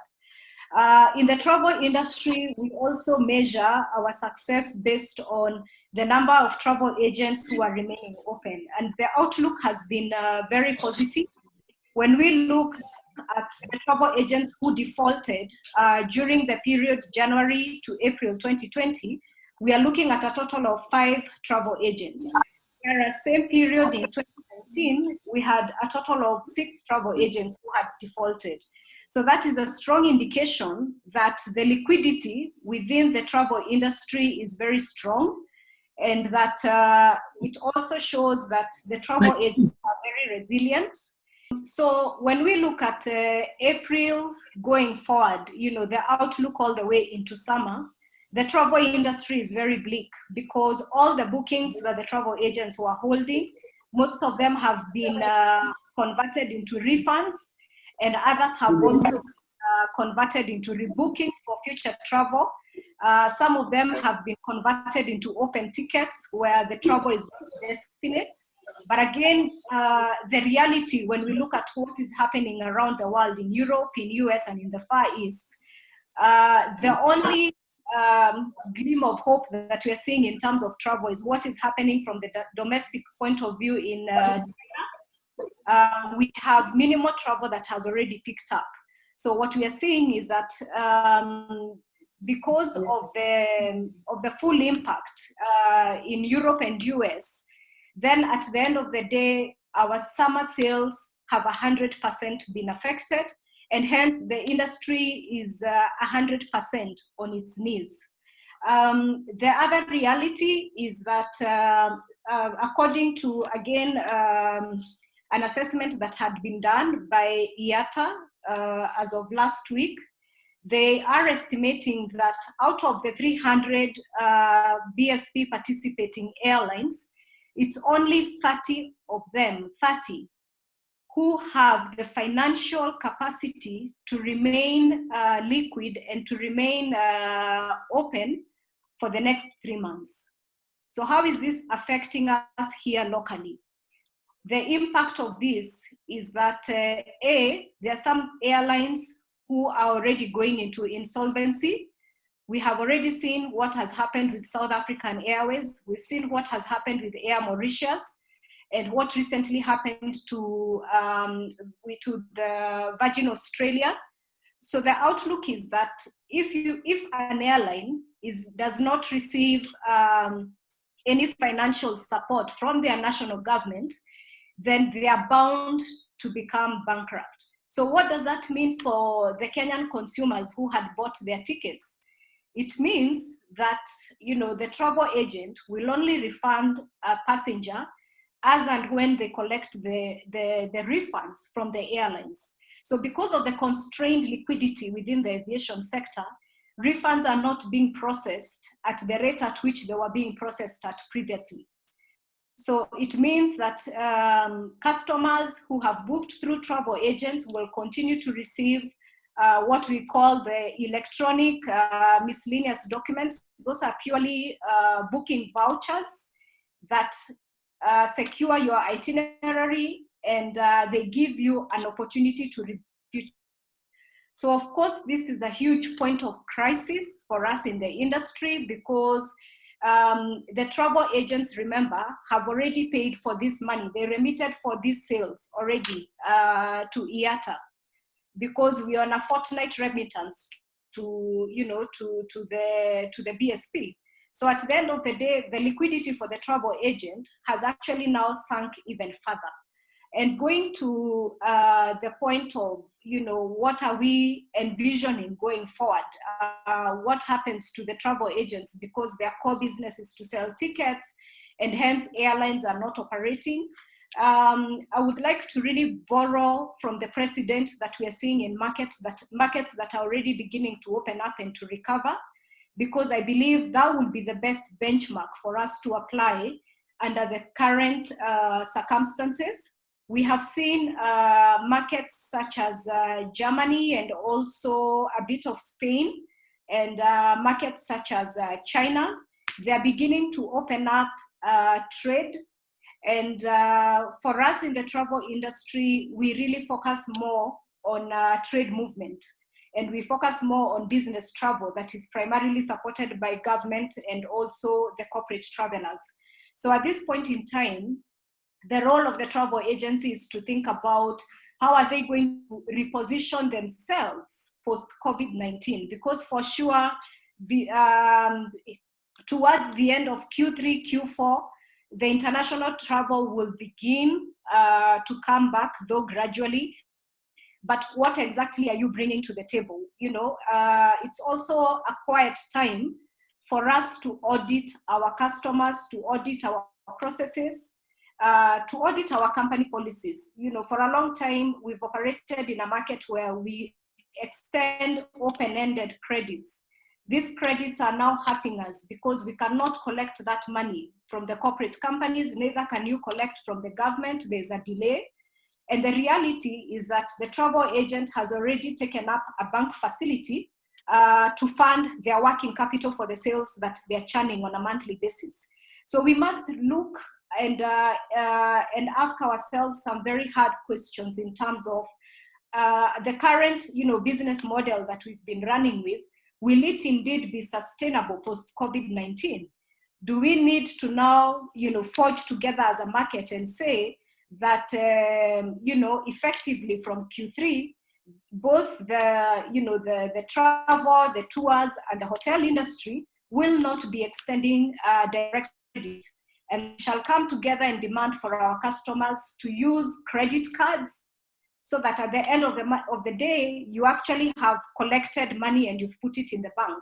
In the travel industry, we also measure our success based on the number of travel agents who are remaining open. And the outlook has been very positive. When we look at the travel agents who defaulted during the period January to April 2020, we are looking at a total of 5 travel agents. Whereas same period in 2019, we had a total of 6 travel agents who had defaulted. So that is a strong indication that the liquidity within the travel industry is very strong, and that it also shows that the travel agents are very resilient. So when we look at April going forward, the outlook all the way into summer, the travel industry is very bleak because all the bookings that the travel agents were holding, most of them have been converted into refunds, and others have also converted into rebookings for future travel. Some of them have been converted into open tickets where the travel is not definite. But again, the reality when we look at what is happening around the world, in Europe, in US, and in the Far East, the only gleam of hope that we are seeing in terms of travel is what is happening from the domestic point of view in China. We have minimal travel that has already picked up. So what we are seeing is that because of the full impact in Europe and US, then at the end of the day, our summer sales have 100% been affected, and hence the industry is 100% on its knees. The other reality is that according to, again, an assessment that had been done by IATA as of last week, they are estimating that out of the 300 BSP participating airlines, it's only 30 of them, 30, who have the financial capacity to remain liquid and to remain open for the next 3 months. So how is this affecting us here locally? The impact of this is that, there are some airlines who are already going into insolvency. We have already seen what has happened with South African Airways. We've seen what has happened with Air Mauritius, and what recently happened to the Virgin Australia. So the outlook is that if an airline does not receive any financial support from their national government, then they are bound to become bankrupt. So what does that mean for the Kenyan consumers who had bought their tickets? It means that the travel agent will only refund a passenger as and when they collect the refunds from the airlines. So because of the constrained liquidity within the aviation sector, refunds are not being processed at the rate at which they were being processed at previously. So it means that customers who have booked through travel agents will continue to receive what we call the electronic miscellaneous documents. Those are purely booking vouchers that secure your itinerary, and they give you an opportunity to repeat. So of course, this is a huge point of crisis for us in the industry, because the travel agents, remember, have already paid for this money. They remitted for these sales already to IATA, because we are on a fortnight remittance to, you know, to the BSP. So at the end of the day, the liquidity for the travel agent has actually now sunk even further. And going to the point of, you know, what are we envisioning going forward? What happens to the travel agents, because their core business is to sell tickets, and hence airlines are not operating. I would like to really borrow from the precedent that we are seeing in markets that are already beginning to open up and to recover, because I believe that will be the best benchmark for us to apply under the current circumstances. We have seen markets such as Germany and also a bit of Spain, and markets such as China. They are beginning to open up trade. And for us in the travel industry, we really focus more on trade movement. And we focus more on business travel that is primarily supported by government and also the corporate travelers. So at this point in time, the role of the travel agency is to think about how are they going to reposition themselves post-COVID-19, because for sure, towards the end of Q3, Q4, the international travel will begin to come back, though gradually. But what exactly are you bringing to the table? You know, it's also a quiet time for us to audit our customers, to audit our processes, to audit our company policies. You know, for a long time, we've operated in a market where we extend open-ended credits. These credits are now hurting us because we cannot collect that money from the corporate companies, neither can you collect from the government. There's a delay. And the reality is that the travel agent has already taken up a bank facility to fund their working capital for the sales that they're churning on a monthly basis. So we must look and ask ourselves some very hard questions in terms of the current, you know, business model that we've been running with. Will it indeed be sustainable post-COVID-19? Do we need to now, you know, forge together as a market and say that, you know, effectively from Q3, both the, you know, the travel, the tours, and the hotel industry will not be extending direct credit, and shall come together and demand for our customers to use credit cards, so that at the end of the day, you actually have collected money and you've put it in the bank.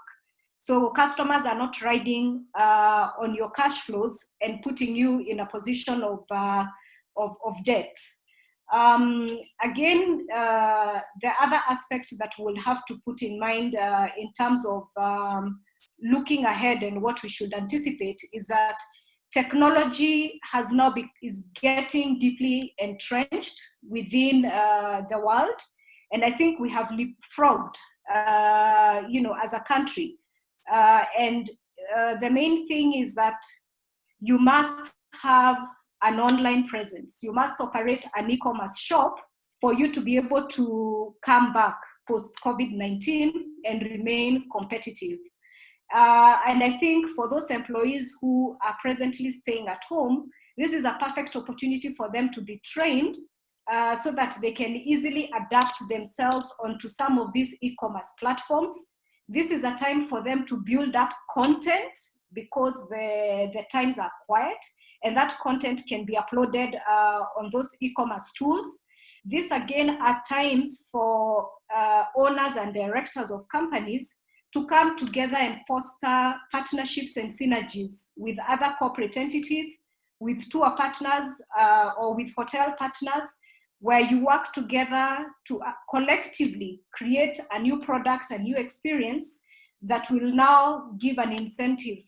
So customers are not riding on your cash flows and putting you in a position of debt. Again, the other aspect that we'll have to put in mind in terms of looking ahead and what we should anticipate is that technology has now is getting deeply entrenched within the world, and I think we have leapfrogged, you know, as a country. And the main thing is that you must have an online presence. You must operate an e-commerce shop for you to be able to come back post-COVID-19 and remain competitive. And I think for those employees who are presently staying at home, this is a perfect opportunity for them to be trained so that they can easily adapt themselves onto some of these e-commerce platforms. This is a time for them to build up content because the times are quiet, and that content can be uploaded on those e-commerce tools. This again are times for owners and directors of companies to come together and foster partnerships and synergies with other corporate entities, with tour partners or with hotel partners, where you work together to collectively create a new product, a new experience that will now give an incentive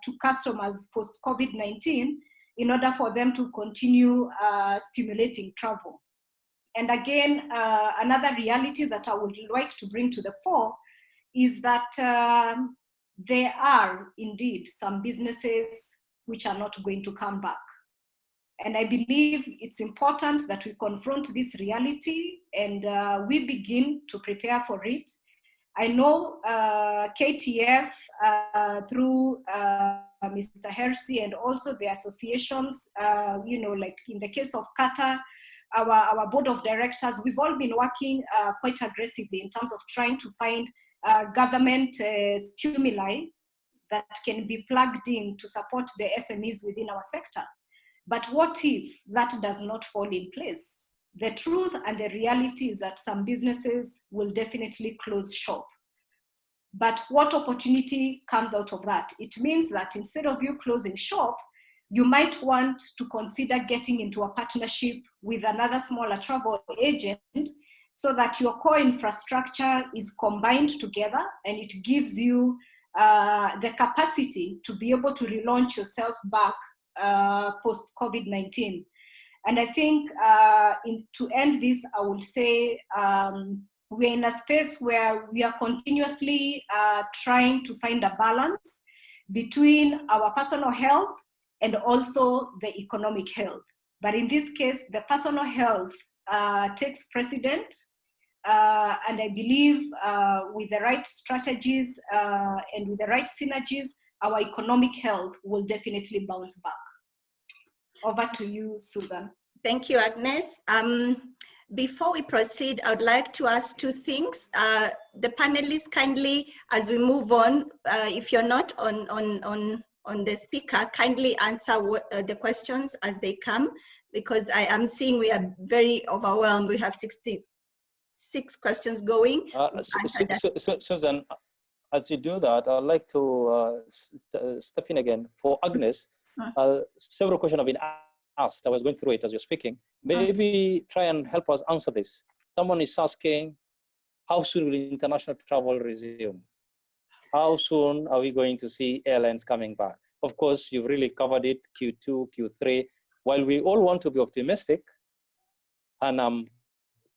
to customers post-COVID-19 in order for them to continue stimulating travel. And again, another reality that I would like to bring to the fore is that there are indeed some businesses which are not going to come back. And I believe it's important that we confront this reality and we begin to prepare for it. I know KTF through Mr. Hersey and also the associations, like in the case of Qatar, our board of directors, we've all been working quite aggressively in terms of trying to find government stimuli that can be plugged in to support the SMEs within our sector. But what if that does not fall in place? The truth and the reality is that some businesses will definitely close shop. But what opportunity comes out of that? It means that instead of you closing shop, you might want to consider getting into a partnership with another smaller travel agent so that your core infrastructure is combined together and it gives you the capacity to be able to relaunch yourself back post COVID-19. And I think to end this, I would say we're in a space where we are continuously trying to find a balance between our personal health and also the economic health. But in this case, the personal health takes precedent. And I believe with the right strategies and with the right synergies, our economic health will definitely bounce back. Over to you, Susan. Thank you, Agnes. Before we proceed, I would like to ask two things. The panelists kindly, as we move on, if you're not on the speaker, kindly answer the questions as they come, because I am seeing we are very overwhelmed. We have 66 questions going. Susan, as you do that, I'd like to step in again. For Agnes, several questions have been asked. I was going through it as you're speaking. Maybe try and help us answer this. Someone is asking, how soon will international travel resume? How soon are we going to see airlines coming back? Of course, you've really covered it, Q2, Q3. While we all want to be optimistic, and I'm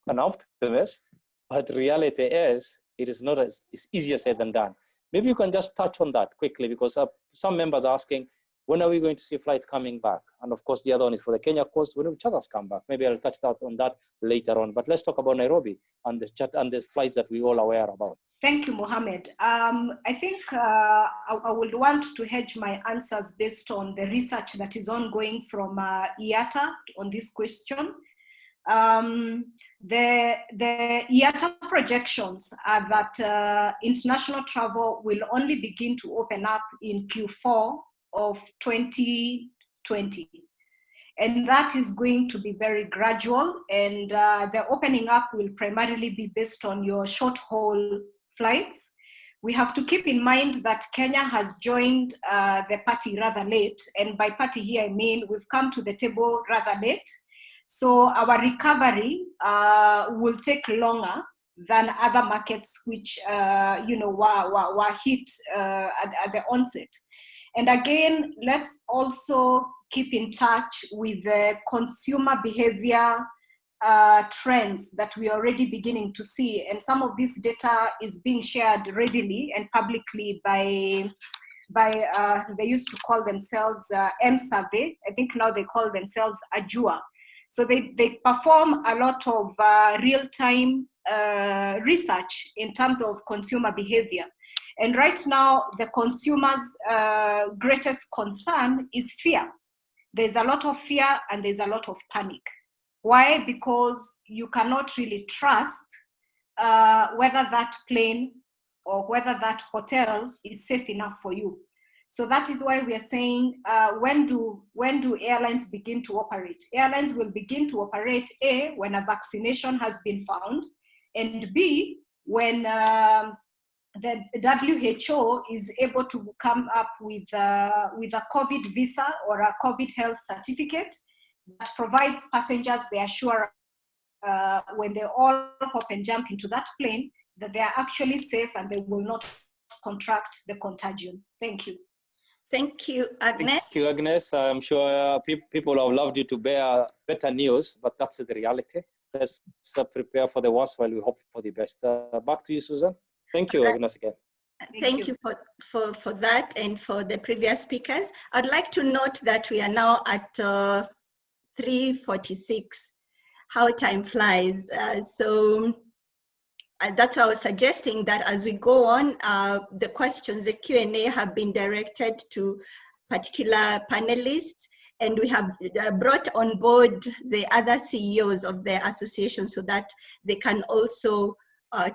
an optimist, but reality is, it is not as, it's easier said than done. Maybe you can just touch on that quickly, because some members are asking, when are we going to see flights coming back? And of course, the other one is for the Kenya coast, when will charters come back? Maybe I'll touch on that later on, but let's talk about Nairobi and the flights that we all are aware about. Thank you, Mohammed. I think I would want to hedge my answers based on the research that is ongoing from IATA on this question. The IATA projections are that international travel will only begin to open up in Q4 of 2020. And that is going to be very gradual, and the opening up will primarily be based on your short haul flights. We have to keep in mind that Kenya has joined the party rather late, and by party here I mean we've come to the table rather late. So our recovery will take longer than other markets which were hit at the onset. And again, let's also keep in touch with the consumer behavior trends that we are already beginning to see. And some of this data is being shared readily and publicly by they used to call themselves M-Survey. I think now they call themselves Ajua. So they perform a lot of real-time research in terms of consumer behavior. And right now, the consumer's greatest concern is fear. There's a lot of fear and there's a lot of panic. Why? Because you cannot really trust whether that plane or whether that hotel is safe enough for you. So that is why we are saying, when do airlines begin to operate? Airlines will begin to operate, A, when a vaccination has been found, and B, when the WHO is able to come up with a COVID visa or a COVID health certificate that provides passengers the assurance when they all hop and jump into that plane that they are actually safe and they will not contract the contagion. Thank you. Thank you, Agnes. Thank you, Agnes. I'm sure people have loved you to bear better news, but that's the reality. Let's prepare for the worst while we hope for the best. Back to you, Susan. Thank you, Agnes, again. Thank you for that and for the previous speakers. I'd like to note that we are now at 3:46. How time flies. So that's why I was suggesting that as we go on, the questions, the Q&A have been directed to particular panelists, and we have brought on board the other CEOs of the association so that they can also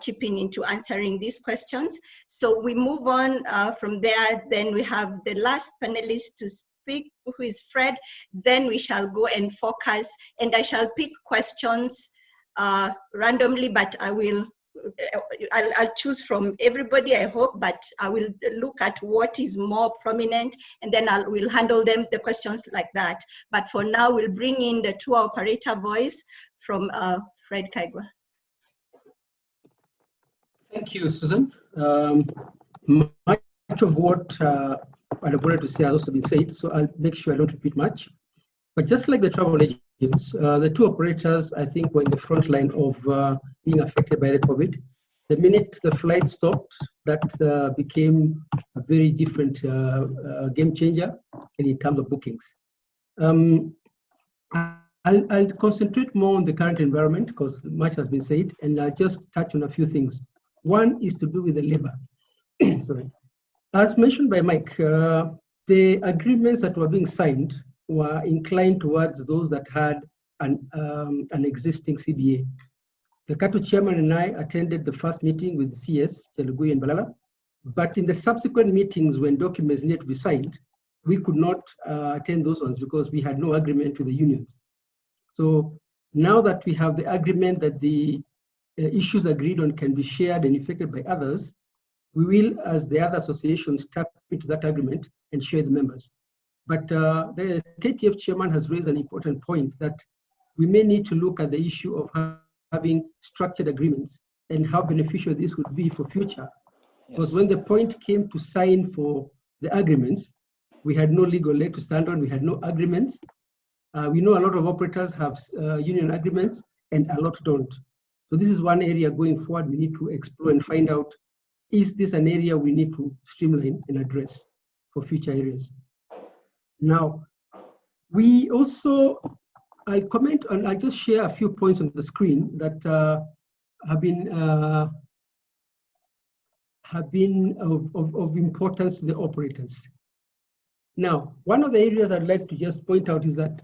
chip in into answering these questions. So we move on from there. Then we have the last panelist to speak, who is Fred. Then we shall go and focus, and I shall pick questions randomly, but I'll choose from everybody, I hope, but I will look at what is more prominent, and then we'll handle the questions like that. But for now, we'll bring in the tour operator voice from Fred Kaigwa. Thank you, Susan. Much of what I wanted to say has also been said, so I'll make sure I don't repeat much. But just like the travel agents, the two operators, I think, were in the front line of being affected by the COVID. The minute the flight stopped, that became a very different game changer in terms of bookings. I'll concentrate more on the current environment because much has been said, and I'll just touch on a few things. One is to do with the labor. Sorry. As mentioned by Mike, the agreements that were being signed were inclined towards those that had an existing CBA. The KATU chairman and I attended the first meeting with CS, Chelugui and Balala, but in the subsequent meetings when documents needed to be signed, we could not attend those ones because we had no agreement with the unions. So now that we have the agreement that the issues agreed on can be shared and effected by others, we will, as the other associations, tap into that agreement and share the members. But the KTF chairman has raised an important point that we may need to look at the issue of having structured agreements and how beneficial this would be for future. Yes. Because when the point came to sign for the agreements, we had no legal leg to stand on, we had no agreements. We know a lot of operators have union agreements and a lot don't. So this is one area going forward we need to explore and find out, is this an area we need to streamline and address for future areas? Now, we also, I comment on, I just share a few points on the screen that have been of importance to the operators. Now, one of the areas I'd like to just point out is that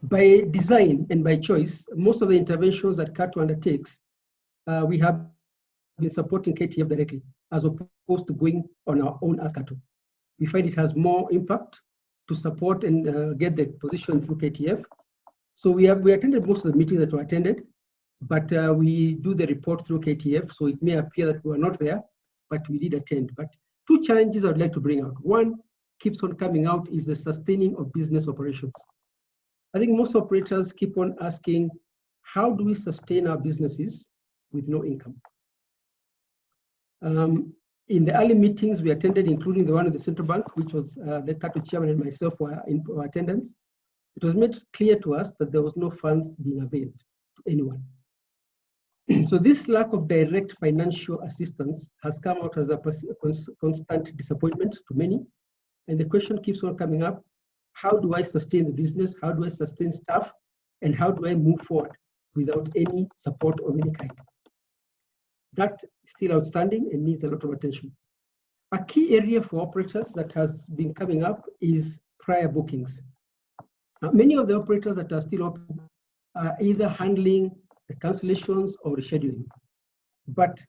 by design and by choice, most of the interventions that KATU undertakes, we have been supporting KTF directly as opposed to going on our own as KATU. We find it has more impact to support and get the position through KTF. So we attended most of the meetings that were attended, but we do the report through KTF, so it may appear that we were not there, but we did attend. But two challenges I'd like to bring out. One keeps on coming out is the sustaining of business operations. I think most operators keep on asking, how do we sustain our businesses with no income? In the early meetings we attended, including the one at the Central Bank, which was the KATU chairman and myself were in attendance, it was made clear to us that there was no funds being availed to anyone. So this lack of direct financial assistance has come out as a constant disappointment to many. And the question keeps on coming up, how do I sustain the business? How do I sustain staff? And how do I move forward without any support of any kind? That's still outstanding and needs a lot of attention. A key area for operators that has been coming up is prior bookings. Now, many of the operators that are still open are either handling the cancellations or rescheduling. But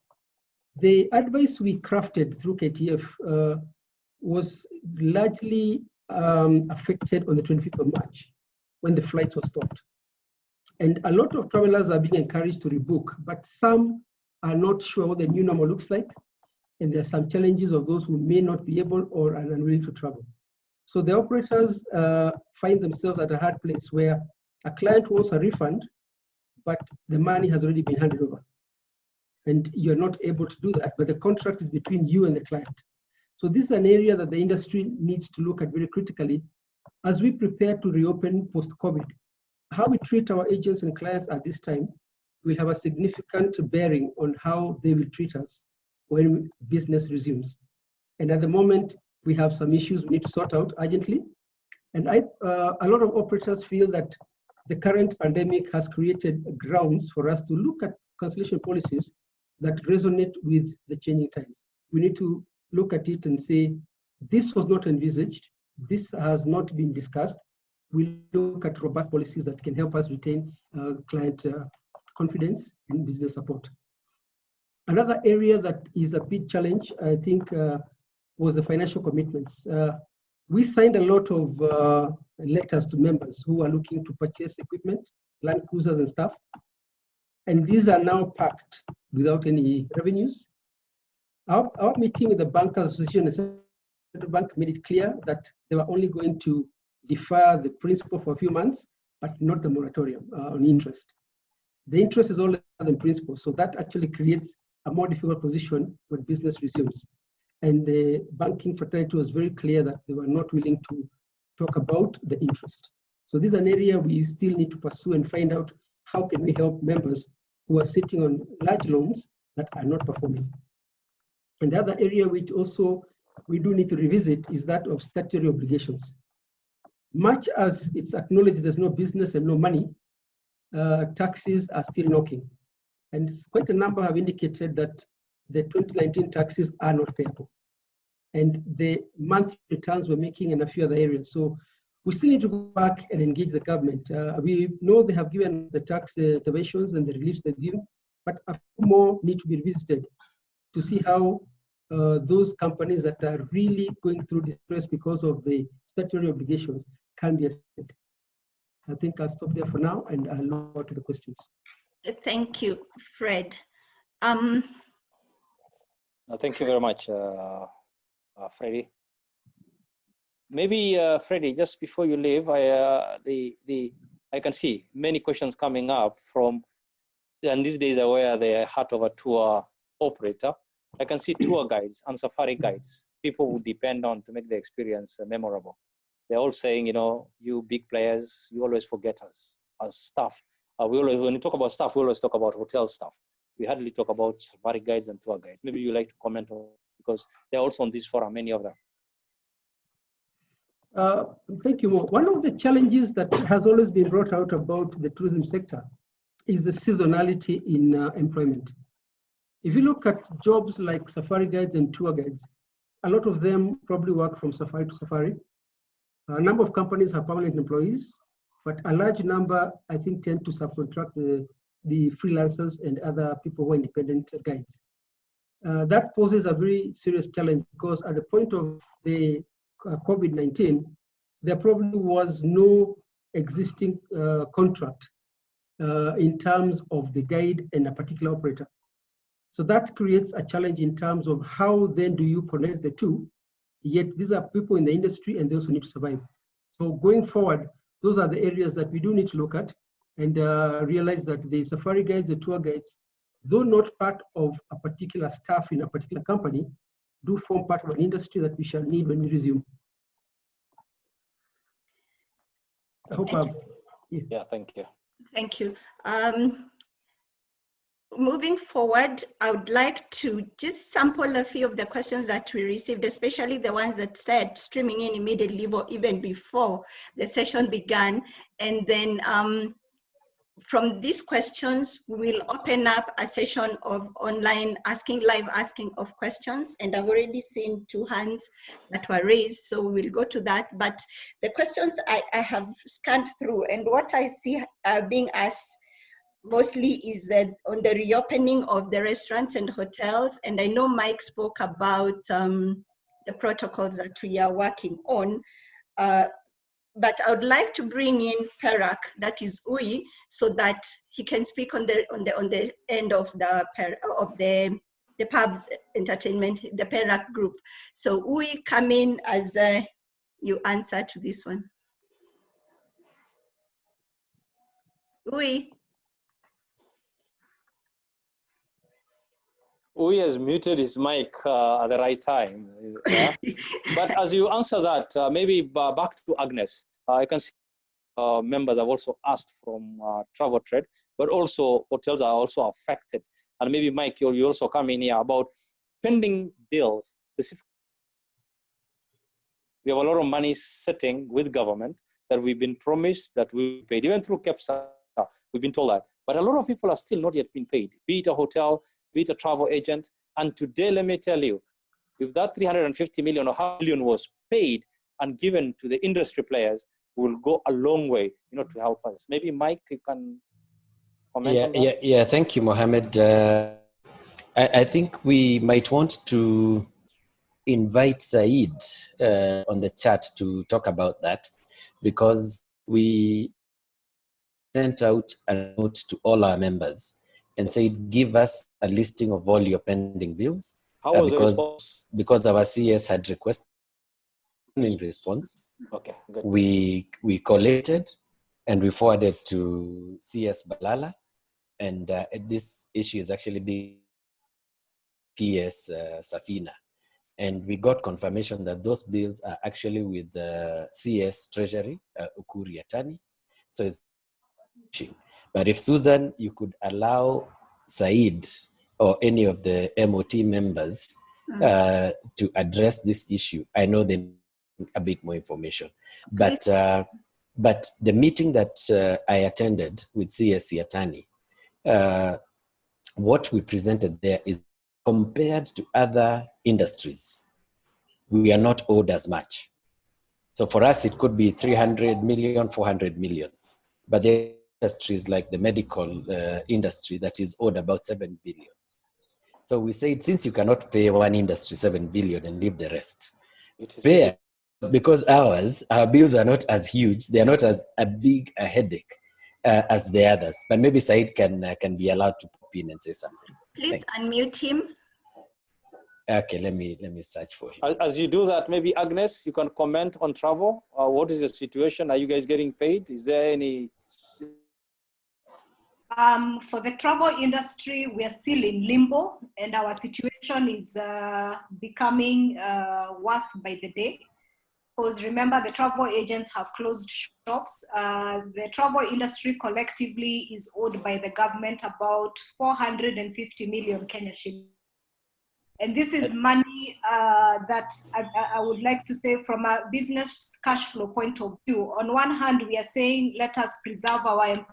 the advice we crafted through KTF was largely affected on the 25th of March when the flights were stopped. And a lot of travelers are being encouraged to rebook, but some are not sure what the new normal looks like. And there are some challenges of those who may not be able or are unwilling to travel. So the operators find themselves at a hard place where a client wants a refund, but the money has already been handed over. And you're not able to do that, but the contract is between you and the client. So this is an area that the industry needs to look at very critically as we prepare to reopen post-COVID. How we treat our agents and clients at this time will have a significant bearing on how they will treat us when business resumes. And at the moment, we have some issues we need to sort out urgently. And a lot of operators feel that the current pandemic has created grounds for us to look at cancellation policies that resonate with the changing times. We need to look at it and say, this was not envisaged, this has not been discussed. We look at robust policies that can help us retain client confidence and business support. Another area that is a big challenge, I think, was the financial commitments. We signed a lot of letters to members who are looking to purchase equipment, land cruisers and stuff. And these are now parked without any revenues. Our meeting with the Bankers Association and Central Bank made it clear that they were only going to defer the principal for a few months, but not the moratorium on interest. The interest is older than principal, so that actually creates a more difficult position when business resumes. And the banking fraternity was very clear that they were not willing to talk about the interest. So this is an area we still need to pursue and find out how can we help members who are sitting on large loans that are not performing. And the other area which also we do need to revisit is that of statutory obligations. Much as it's acknowledged there's no business and no money, taxes are still knocking. And quite a number have indicated that the 2019 taxes are not payable. And the monthly returns we're making in a few other areas. So we still need to go back and engage the government. We know they have given the tax interventions and the reliefs they've given, but a few more need to be revisited to see how those companies that are really going through distress because of the statutory obligations can be assisted. I think I'll stop there for now and I'll look forward to the questions. Thank you, Fred. Thank you very much, Freddie. Maybe Freddie, just before you leave, I can see many questions coming up from, and these days are where the heart of a tour operator. I can see tour guides and safari guides, people who depend on to make the experience memorable. They're all saying, you know, you big players, you always forget us as staff. We always, when you talk about staff, we always talk about hotel staff. We hardly talk about safari guides and tour guides. Maybe you like to comment on, because they're also on this forum, many of them. Thank you, Mo. One of the challenges that has always been brought out about the tourism sector is the seasonality in employment. If you look at jobs like safari guides and tour guides, a lot of them probably work from safari to safari. A number of companies have permanent employees, but a large number, I think, tend to subcontract the freelancers and other people who are independent guides. That poses a very serious challenge because at the point of the COVID-19, there probably was no existing contract in terms of the guide and a particular operator. So that creates a challenge in terms of how then do you connect the two, yet these are people in the industry and those who need to survive. So going forward, those are the areas that we do need to look at and realize that the safari guides, the tour guides, though not part of a particular staff in a particular company, do form part of an industry that we shall need when we resume. I hope yeah, thank you. Thank you. Moving forward, I would like to just sample a few of the questions that we received, especially the ones that started streaming in immediately or even before the session began. And then from these questions, we'll open up a session of online live asking of questions. And I've already seen 2 hands that were raised, so we'll go to that. But the questions I have scanned through, and what I see being asked mostly is that on the reopening of the restaurants and hotels. And I know Mike spoke about the protocols that we are working on. But I would like to bring in Perak, that is Ui, so that he can speak on the end of the pubs entertainment, the Perak group. So Ui, come in as you answer to this one. Ui. Ui has muted his mic at the right time. Yeah? But as you answer that, maybe back to Agnes. I can see members have also asked from travel trade, but also hotels are also affected. And maybe Mike, you also come in here about pending bills. We have a lot of money sitting with government that we've been promised that we paid. Even through KTF'S, we've been told that. But a lot of people are still not yet been paid, be it a hotel, be it a travel agent. And today, let me tell you, if that 350 million or half million was paid and given to the industry players, will go a long way, to help us. Maybe Mike, you can comment on that? Yeah. Thank you, Mohammed. I think we might want to invite Said on the chat to talk about that, because we sent out a note to all our members and said, give us a listing of all your pending bills. How was the response? Because our CS had requested in response. Okay, good. We collated and we forwarded to CS Balala, and this issue is actually being PS Safina. And we got confirmation that those bills are actually with CS Treasury, Ukuri Atani. So it's, but if Susan, you could allow Said or any of the MOT members to address this issue. I know they need a bit more information, but the meeting that I attended with CS Atani, what we presented there is, compared to other industries, we are not owed as much. So for us, it could be 300 million, 400 million. But the industries like the medical industry that is owed about 7 billion. So we said, since you cannot pay one industry 7 billion and leave the rest, pay, because our bills are not as huge, they are not as a big a headache as the others. But maybe Said can be allowed to pop in and say something. Please Thanks. unmute him. Okay, let me search for him. As you do that, maybe Agnes, you can comment on travel. What is the situation? Are you guys getting paid? Is there any? For the travel industry, we are still in limbo, and our situation is becoming worse by the day. Because remember, the travel agents have closed shops. The travel industry collectively is owed by the government about 450 million Kenya shillings. And this is money that I would like to say, from a business cash flow point of view. On one hand, we are saying, let us preserve our employees.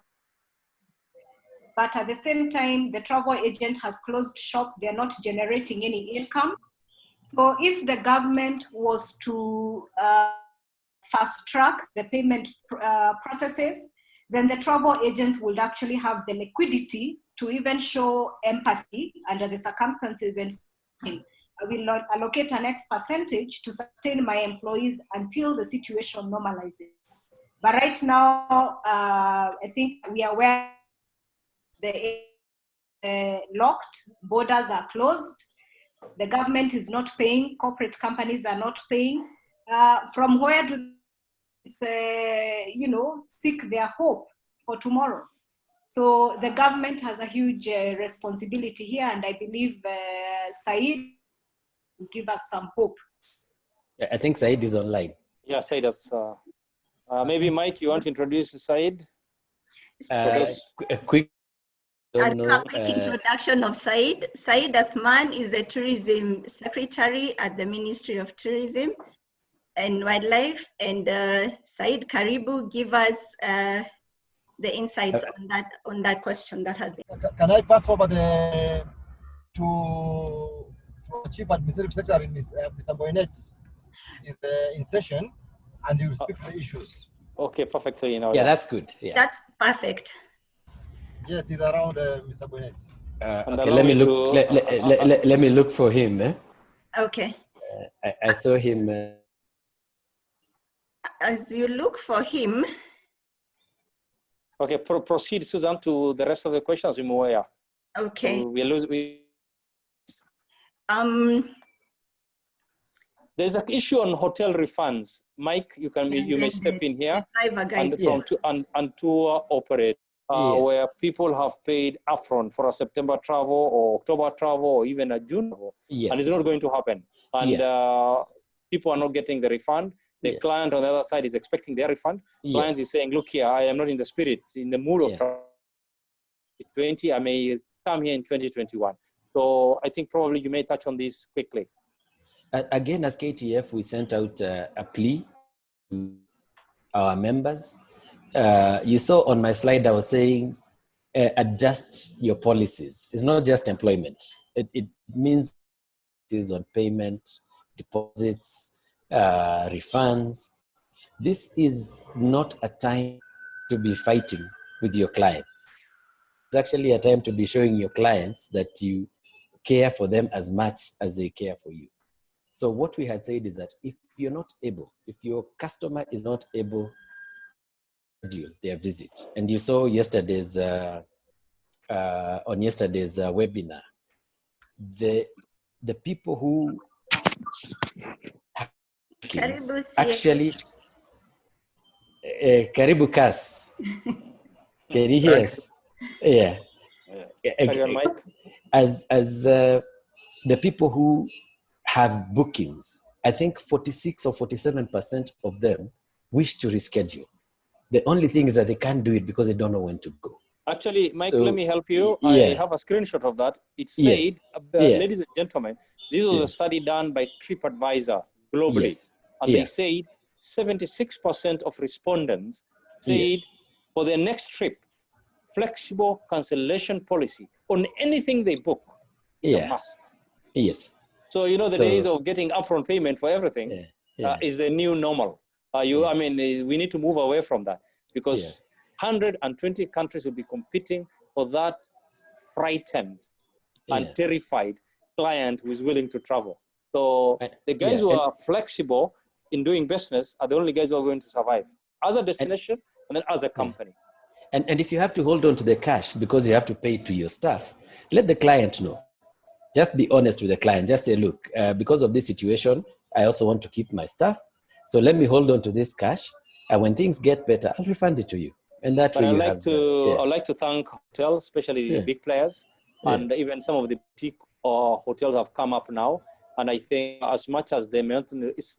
But at the same time, the travel agent has closed shop. They're not generating any income. So if the government was to fast track the payment processes, then the travel agents would actually have the liquidity to even show empathy under the circumstances and say, I will allocate an X percentage to sustain my employees until the situation normalizes. But right now, I think we are aware the locked, borders are closed, the government is not paying, corporate companies are not paying. From where do they, seek their hope for tomorrow? So the government has a huge responsibility here, and I believe Said will give us some hope. Yeah, I think Said is online. Yeah, Said, maybe Mike, you want to introduce Said? A quick introduction of Said. Said Athman is the Tourism Secretary at the Ministry of Tourism and Wildlife. And Said, Karibu, give us the insights on that question that has been. Can I pass over to Chief Administrative Secretary, Mr. Boynet, is in session, and he will speak to the issues. Okay, perfect. So yeah, that's good. Yeah, that's perfect. Yes, he's around, Mr. Boynet. Okay, let me look. Let me look for him. Okay. I saw him. As you look for him. Okay, proceed, Susan, to the rest of the questions. Okay. There's an issue on hotel refunds. Mike, you may step in here. And tour operate. Where people have paid upfront for a September travel or October travel or even a June travel, and it's not going to happen. And people are not getting the refund. The client on the other side is expecting their refund. Client is saying, look here, I am not in the spirit, in the mood of 2020, I may come here in 2021. So I think probably you may touch on this quickly. Again, as KTF, we sent out a plea to our members. You saw on my slide, I was saying adjust your policies. It's not just employment. It means is on payment, deposits, refunds. This is not a time to be fighting with your clients. It's actually a time to be showing your clients that you care for them as much as they care for you. So what we had said is that if you're not able, if your customer is not able to schedule their visit, and you saw yesterday's on yesterday's webinar, the people who actually Karibu Kas. Can you hear us? Yeah. As the people who have bookings, I think 46 or 47% of them wish to reschedule. The only thing is that they can't do it because they don't know when to go. Actually, Mike, let me help you. Yeah. I have a screenshot of that. It said, ladies and gentlemen, this was a study done by TripAdvisor globally. And they said 76% of respondents said for their next trip, flexible cancellation policy on anything they book is a must. Yes. So, you know, the days of getting upfront payment for everything is the new normal. I mean, we need to move away from that because 120 countries will be competing for that frightened and terrified client who is willing to travel. So the guys who are flexible in doing business are the only guys who are going to survive as a destination and then as a company. And if you have to hold on to the cash because you have to pay to your staff, let the client know. Just be honest with the client. Just say, look, because of this situation, I also want to keep my staff. So let me hold on to this cash. And when things get better, I'll refund it to you. And that way I'd like to thank hotels, especially the big players, and even some of the boutique hotels have come up now. And I think as much as they mentioned, it's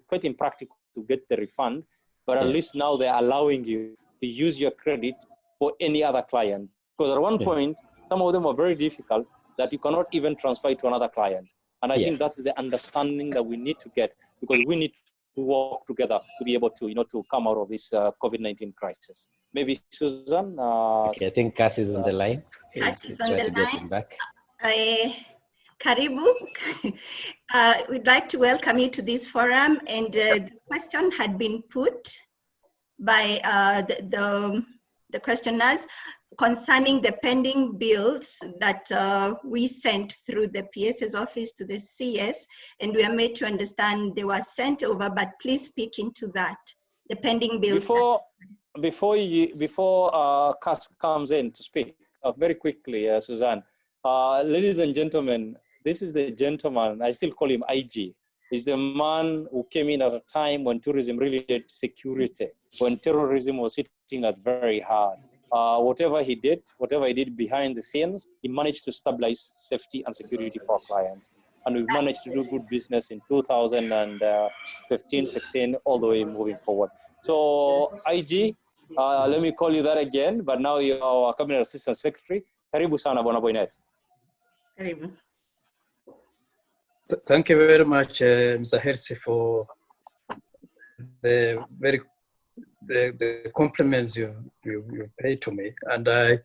quite impractical to get the refund, but at least now they're allowing you to use your credit for any other client. Because at one point, some of them were very difficult that you cannot even transfer it to another client. And I think that's the understanding that we need to get, because we need to work together to be able to, to come out of this COVID-19 crisis. Maybe Susan? Okay, I think Cass is on the line. Cass is on try the to line. get him back. Karibu. We'd like to welcome you to this forum, and the question had been put by the questioners concerning the pending bills that we sent through the PS's office to the CS, and we are made to understand they were sent over, but please speak into that, the pending bills. Before Cass comes in to speak, very quickly, Suzanne, ladies and gentlemen, this is the gentleman, I still call him IG. He's the man who came in at a time when tourism really needed security, when terrorism was hitting us very hard. Whatever he did behind the scenes, he managed to stabilize safety and security for our clients. And we've managed to do good business in 2015, 16, all the way moving forward. So IG, let me call you that again, but now you're our Cabinet Assistant Secretary. Karibu sana Bwana Boynet. Karibu. Thank you very much, Mr. Hersi, for the compliments you paid to me. And there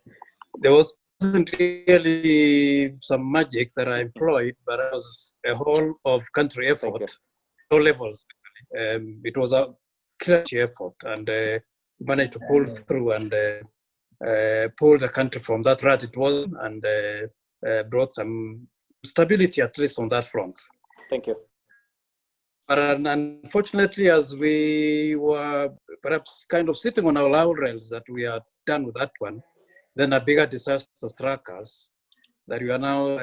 wasn't really some magic that I employed, but it was a whole of country effort, all levels. It was a clutch effort, and we managed to pull through and pull the country from that rut it was, and brought some stability, at least on that front. Thank you. But unfortunately, as we were perhaps kind of sitting on our laurels that we are done with that one, then a bigger disaster struck us, that we are now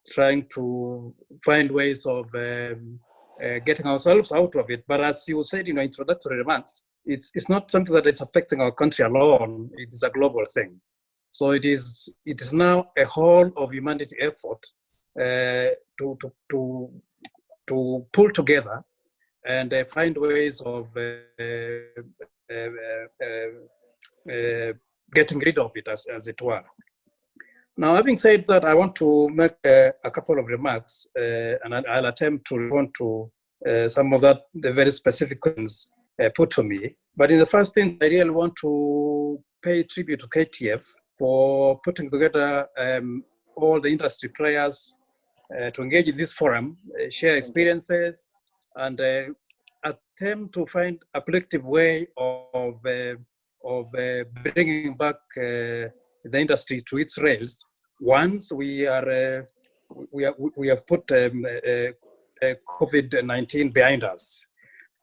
trying to find ways of getting ourselves out of it. But as you said in your introductory remarks, it's not something that is affecting our country alone. It is a global thing. So it is now a whole of humanity effort to pull together and find ways of getting rid of it, as it were. Now, having said that, I want to make a couple of remarks, and I'll attempt to respond to some of the very specific questions put to me. But in the first thing, I really want to pay tribute to KTF for putting together all the industry players to engage in this forum, share experiences, and attempt to find a collective way of bringing back the industry to its rails. Once we have put COVID-19 behind us,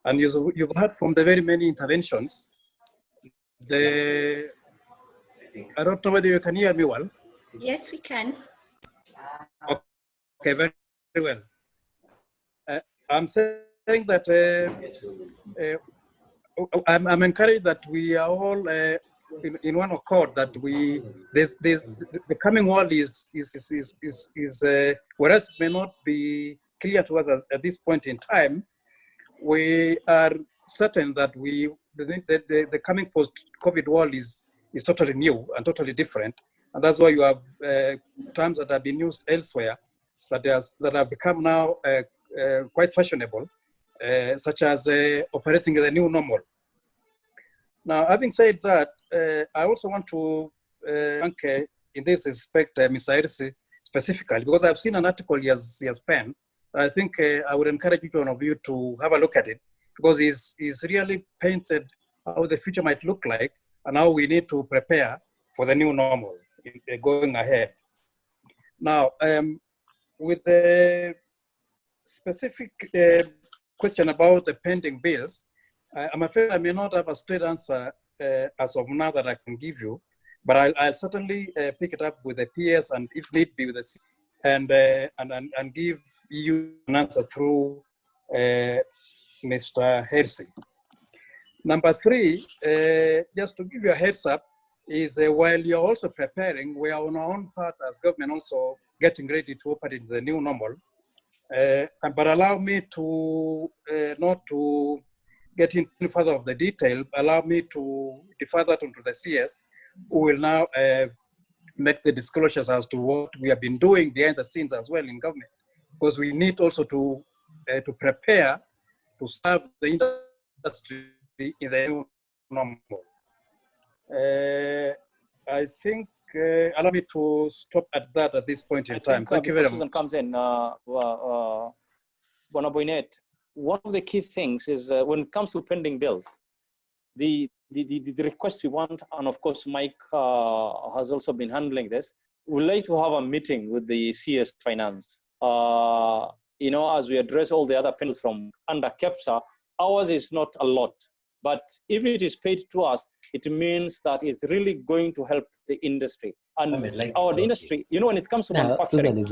and you've heard from the very many interventions. I don't know whether you can hear me well. Yes, we can. Okay, very well. I'm saying that I'm encouraged that we are all in one accord, that the coming world is whereas it may not be clear to us at this point in time, we are certain that the coming post-COVID world is totally new and totally different, and that's why you have terms that have been used elsewhere that have become now quite fashionable, such as operating as a new normal. Now, having said that, I also want to thank, in this respect, Mr. Irisi specifically, because I've seen an article he has penned. I think I would encourage each one of you to have a look at it, because he's really painted how the future might look like and how we need to prepare for the new normal going ahead. Now, with the specific question about the pending bills, I'm afraid I may not have a straight answer as of now that I can give you, but I'll certainly pick it up with the PS and if need be with the C, and give you an answer through Mr. Hersey. Number 3, just to give you a heads up, is while you're also preparing, we are on our own part as government also getting ready to operate in the new normal. But allow me to not to get into further of the detail, allow me to defer that onto the CS, who will now make the disclosures as to what we have been doing behind the scenes as well in government, because we need also to prepare to serve the industry in the new normal. I think allow me to stop at that at this point in time. Thank you very much. Susan comes in, one of the key things is when it comes to pending bills, the request we want, and of course Mike has also been handling this, we'd like to have a meeting with the CS Finance. As we address all the other bills from under KTF'S, ours is not a lot, but if it is paid to us, it means that it's really going to help the industry. And our industry, when it comes to manufacturing,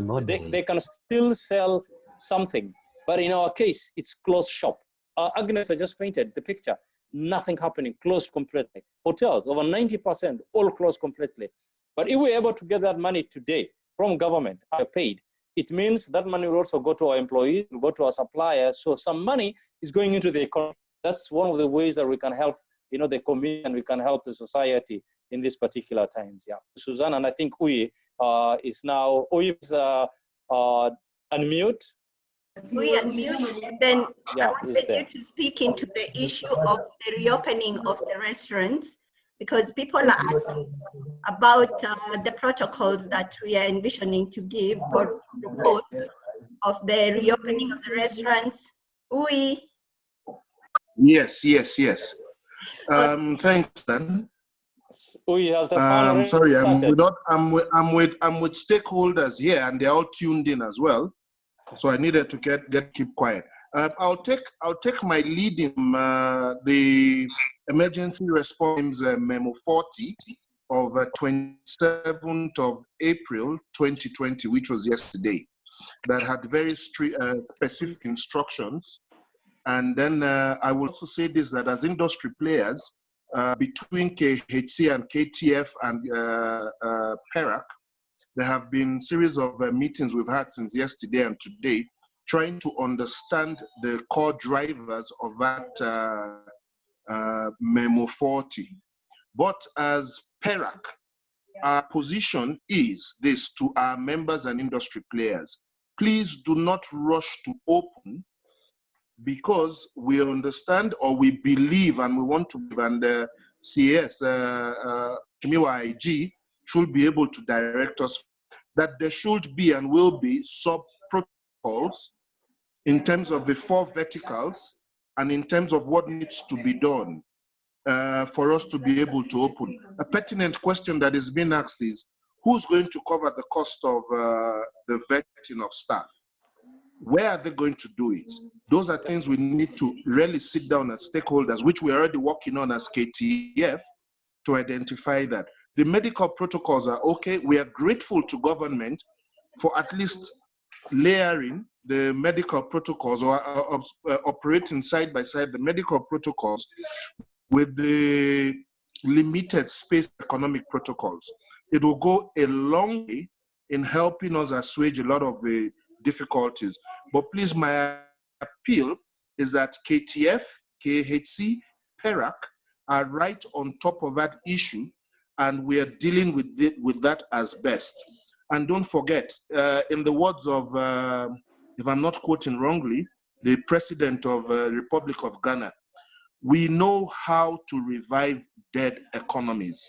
they can still sell something. But in our case, it's closed shop. Agnes, I just painted the picture. Nothing happening, closed completely. Hotels, over 90%, all closed completely. But if we're able to get that money today from government, paid, it means that money will also go to our employees, will go to our suppliers. So some money is going into the economy. That's one of the ways that we can help, the community, and we can help the society in these particular times. Yeah, Suzanne, and I think Uyi is now, Uyi is unmute. We unmute, and then I wanted you to speak into the issue of the reopening of the restaurants, because people are asking about the protocols that we are envisioning to give or propose of the reopening of the restaurants. Uyi. Yes. Thanks, Dan. Uyi, has the sorry, I'm with stakeholders here, and they're all tuned in as well. So I needed to keep quiet. I'll take my lead in the emergency response memo 40 of 27th of April 2020, which was yesterday, that had very specific instructions. And then I will also say this, that as industry players, between KHC and KTF and PERAC, there have been series of meetings we've had since yesterday and today, trying to understand the core drivers of that memo 40. But as PERAC, our position is this to our members and industry players: please do not rush to open, because we understand, or we believe, and we want to, and CS Chimiwa IG should be able to direct us, that there should be and will be sub-protocols in terms of the 4 verticals and in terms of what needs to be done for us to be able to open. A pertinent question that is being asked is, who's going to cover the cost of the vetting of staff? Where are they going to do it? Those are things we need to really sit down as stakeholders, which we're already working on as KTF, to identify that. The medical protocols are okay. We are grateful to government for at least layering the medical protocols or operating side by side the medical protocols with the limited space economic protocols. It will go a long way in helping us assuage a lot of the difficulties. But please, my appeal is that KTF, KHC, PERAC are right on top of that issue, and we are dealing with that as best. And don't forget, in the words of, if I'm not quoting wrongly, the president of Republic of Ghana, we know how to revive dead economies,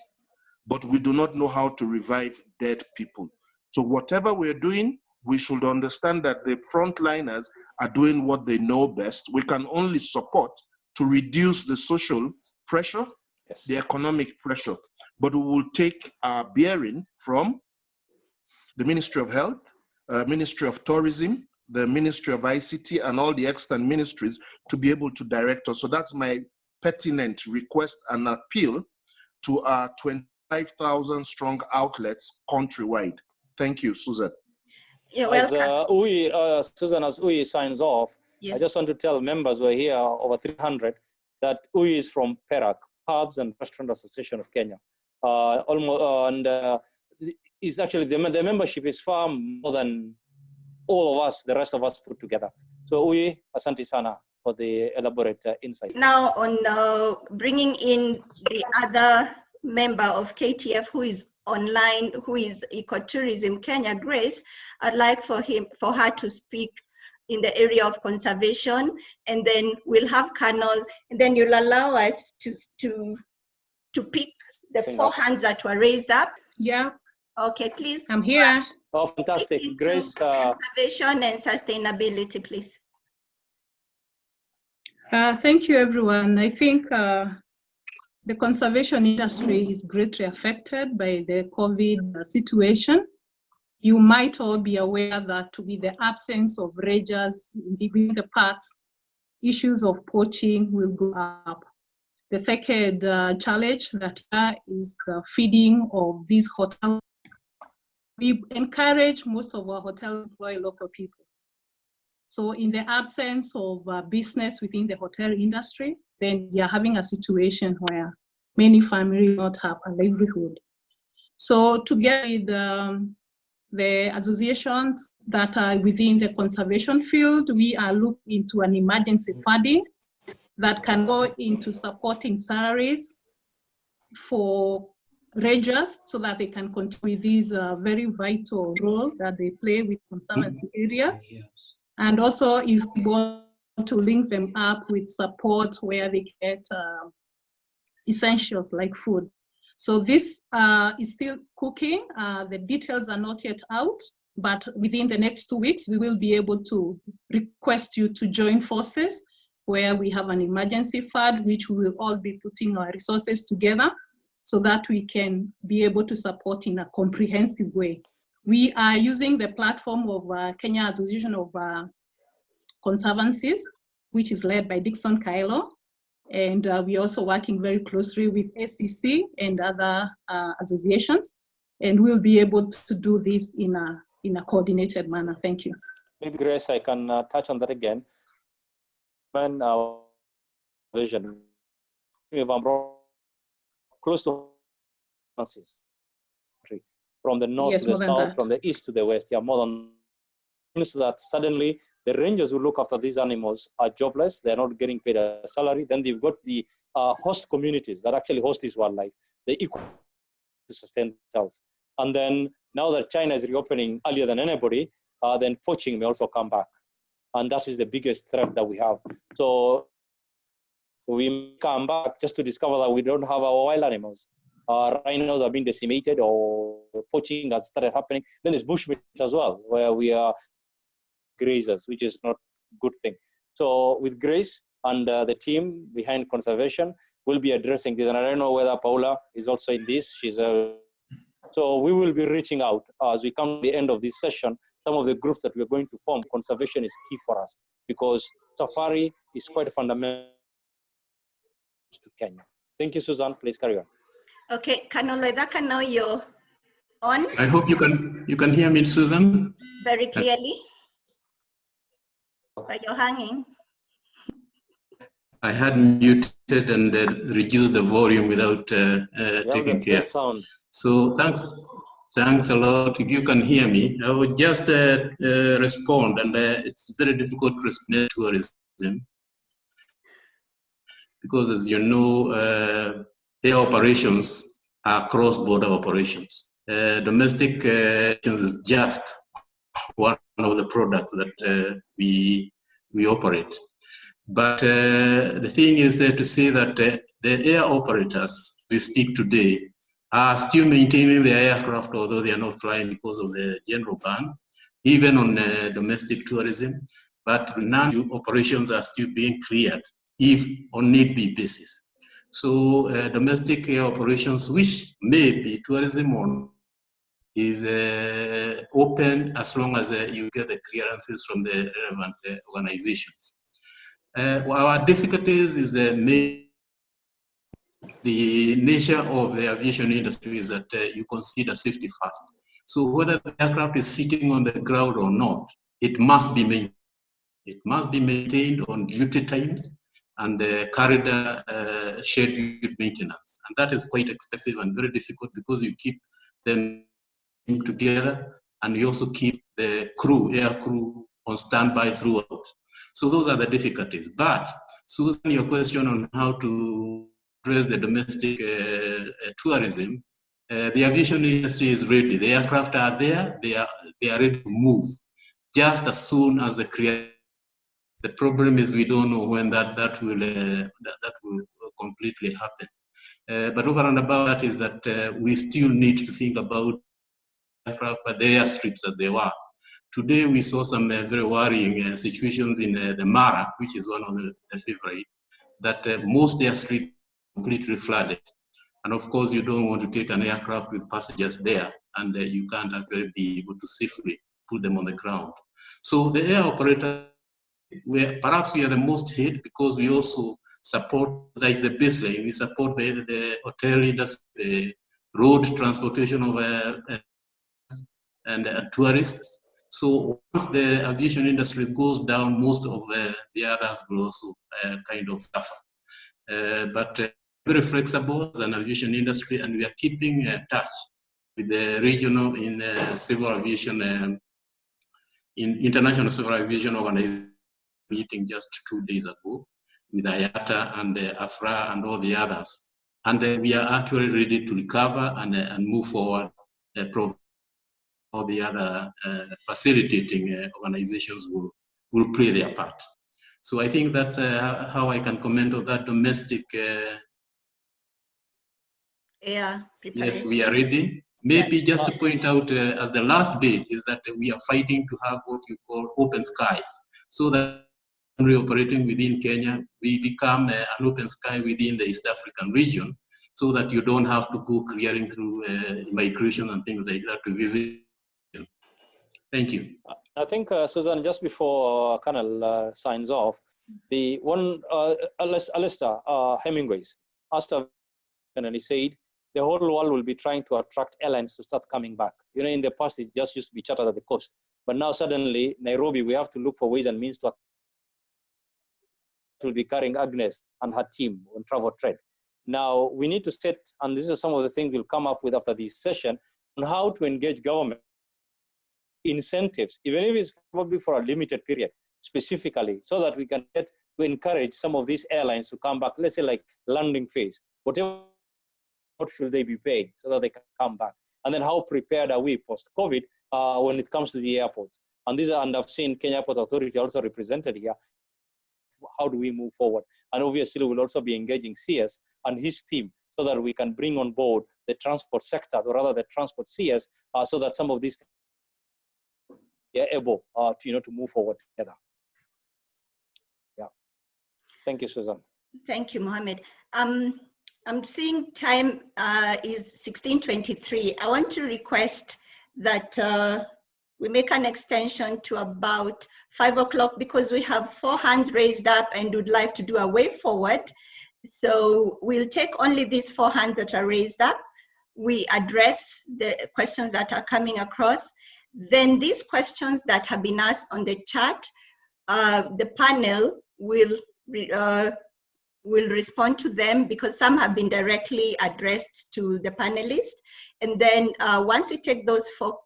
but we do not know how to revive dead people. So whatever we're doing, we should understand that the frontliners are doing what they know best. We can only support to reduce the social pressure, Yes. the economic pressure, but we will take our bearing from the Ministry of Health, Ministry of Tourism, the Ministry of ICT, and all the extant ministries to be able to direct us. So that's my pertinent request and appeal to our 25,000 strong outlets countrywide. Thank you, Susan. You're As welcome. Susan, as UI signs off, Yes. I just want to tell members who are here, over 300, that UI is from PERAC, Pubs and Restaurant Association of Kenya. Is actually the membership is far more than all of us, the rest of us put together. So UI, asante sana for the elaborate insight. Now on bringing in the other member of KTF who is online, who is Ecotourism Kenya, Grace, I'd like for her to speak in the area of conservation, and then we'll have Colonel, and then you'll allow us to pick the 4 hands that were raised up. Yeah. Okay, please. I'm here. Oh, fantastic. Grace. Conservation and sustainability, please. Thank you, everyone. I think the conservation industry is greatly affected by the COVID situation. You might all be aware that with the absence of rangers in the parks, issues of poaching will go up. The second challenge that is the feeding of these hotels. We encourage most of our hotels to employ local people. So in the absence of business within the hotel industry, then we are having a situation where many families not have a livelihood. So together with the associations that are within the conservation field, we are looking into an emergency funding that can go into supporting salaries for rangers so that they can continue with these very vital role that they play with conservancy areas. And also if we want to link them up with support where they get essentials like food. So this is still cooking. The details are not yet out, but within the next 2 weeks, we will be able to request you to join forces where we have an emergency fund, which we will all be putting our resources together so that we can be able to support in a comprehensive way. We are using the platform of Kenya Association of Conservancies, which is led by Dixon Kailo. And we're also working very closely with SEC and other associations. And we'll be able to do this in a coordinated manner. Thank you. Maybe Grace, I can touch on that again. When our vision, if I'm close to from the north to the south, from the east to the west, yeah, more than means that suddenly the rangers who look after these animals are jobless, they're not getting paid a salary. Then they've got the host communities that actually host this wildlife, they equal to sustain themselves. And then now that China is reopening earlier than anybody, then poaching may also come back. And that is the biggest threat that we have. So we come back just to discover that we don't have our wild animals. rhinos are being decimated or poaching has started happening. Then there's bushmeat as well, where we are grazers, which is not a good thing. So with Grace and the team behind conservation, we'll be addressing this. And I don't know whether Paula is also in this. She's a So we will be reaching out as we come to the end of this session. Some of the groups that we're going to form, conservation is key for us because safari is quite fundamental to Kenya. Thank you, Susan. Please carry on. Okay, Colonel Wedaka, now you're on. I hope you can hear me, Susan. Very clearly. But you're hanging. I had muted and reduced the volume without taking care. Sound. So thanks a lot. If you can hear me, I would just respond, and it's very difficult to respond to tourism because, as you know, their operations are cross-border operations. Domestic is just one of the products that we operate. But the thing is there to say that the air operators we speak today are still maintaining their aircraft, although they are not flying because of the general ban, even on domestic tourism. But non-operations are still being cleared, if on need-be basis. So domestic air operations, which may be tourism or is open as long as you get the clearances from the relevant organizations. Our difficulties is the nature of the aviation industry is that you consider safety first. So whether the aircraft is sitting on the ground or not, it must be maintained. It must be maintained on duty times and carried scheduled maintenance. And that is quite expensive and very difficult because you keep them together and you also keep the air crew on standby throughout. So those are the difficulties. But Susan, your question on how to address the domestic tourism, the aviation industry is ready. The aircraft are there. They are ready to move just as soon as the create. The problem is we don't know when that will completely happen. But over and above that is that we still need to think about aircraft, but the airstrips that they were. Today we saw some very worrying situations in the Mara, which is one of the favorite, that most airstrips completely flooded. And of course, you don't want to take an aircraft with passengers there, and you can't actually be able to safely put them on the ground. So the air operator, perhaps we are the most hit because we also support, like the baseline, we support the hotel industry, the road transportation of and tourists. So once the aviation industry goes down, most of the others will also kind of suffer. But very flexible as an aviation industry, and we are keeping touch with the regional in civil aviation, in International Civil Aviation Organization meeting just 2 days ago with IATA and AFRA and all the others. And we are actually ready to recover and move forward, all the other facilitating organizations will play their part. So I think that's how I can comment on that domestic. Yes, we are ready. Maybe just to point out as the last bit is that we are fighting to have what you call open skies, so that we're operating within Kenya, we become an open sky within the East African region, so that you don't have to go clearing through migration and things like that to visit. Thank you. I think, Susan, just before Colonel signs off, the one, Alistair Hemingway's asked her, and he said, the whole world will be trying to attract airlines to start coming back. You know, in the past, it just used to be chartered at the coast. But now suddenly, Nairobi, we have to look for ways and means to will be carrying Agnes and her team on travel trade. Now, we need to set, and this is some of the things we'll come up with after this session, on how to engage government incentives, even if it's probably for a limited period, specifically, so that we can get to encourage some of these airlines to come back, let's say like landing phase, whatever, what should they be paying so that they can come back? And then how prepared are we post-COVID when it comes to the airports? And these are, and I've seen Kenya Airport Authority also represented here. How do we move forward? And obviously we'll also be engaging CS and his team so that we can bring on board the transport sector, or rather the transport CS, so that some of these are able to move forward together. Yeah. Thank you, Susan. Thank you, Mohammed. I'm seeing time is 16:23. I want to request that we make an extension to about 5 o'clock because we have 4 hands raised up and would like to do a way forward. So we'll take only these 4 hands that are raised up. We address the questions that are coming across. Then these questions that have been asked on the chat, the panel will respond to them because some have been directly addressed to the panelists. And then once we take those four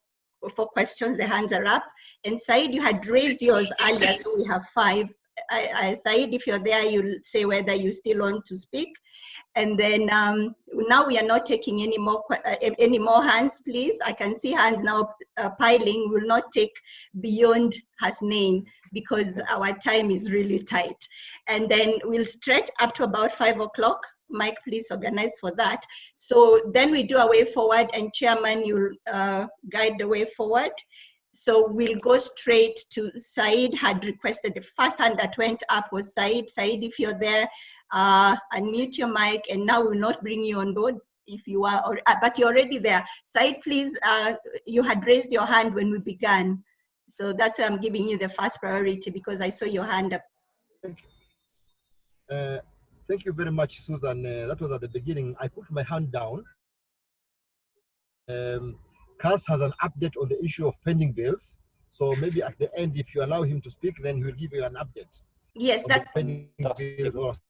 questions, the hands are up. And Said, you had raised yours earlier, so we have 5. Said, if you're there, you'll say whether you still want to speak. And then now we are not taking any more hands, please. I can see hands now piling. We will not take beyond Hasnain because our time is really tight. And then we'll stretch up to about 5 o'clock. Mike, please organize for that. So then we do a way forward, and Chairman, you'll guide the way forward. So we'll go straight to Said. Had requested the first hand that went up was Said. Said, if you're there, unmute your mic, and now we'll not bring you on board if you are, but you're already there. Said, please, you had raised your hand when we began. So that's why I'm giving you the first priority because I saw your hand up. Thank you. Thank you very much, Susan. That was at the beginning. I put my hand down. CAS has an update on the issue of pending bills. So maybe at the end, if you allow him to speak, then he will give you an update. Yes, that's pending bills.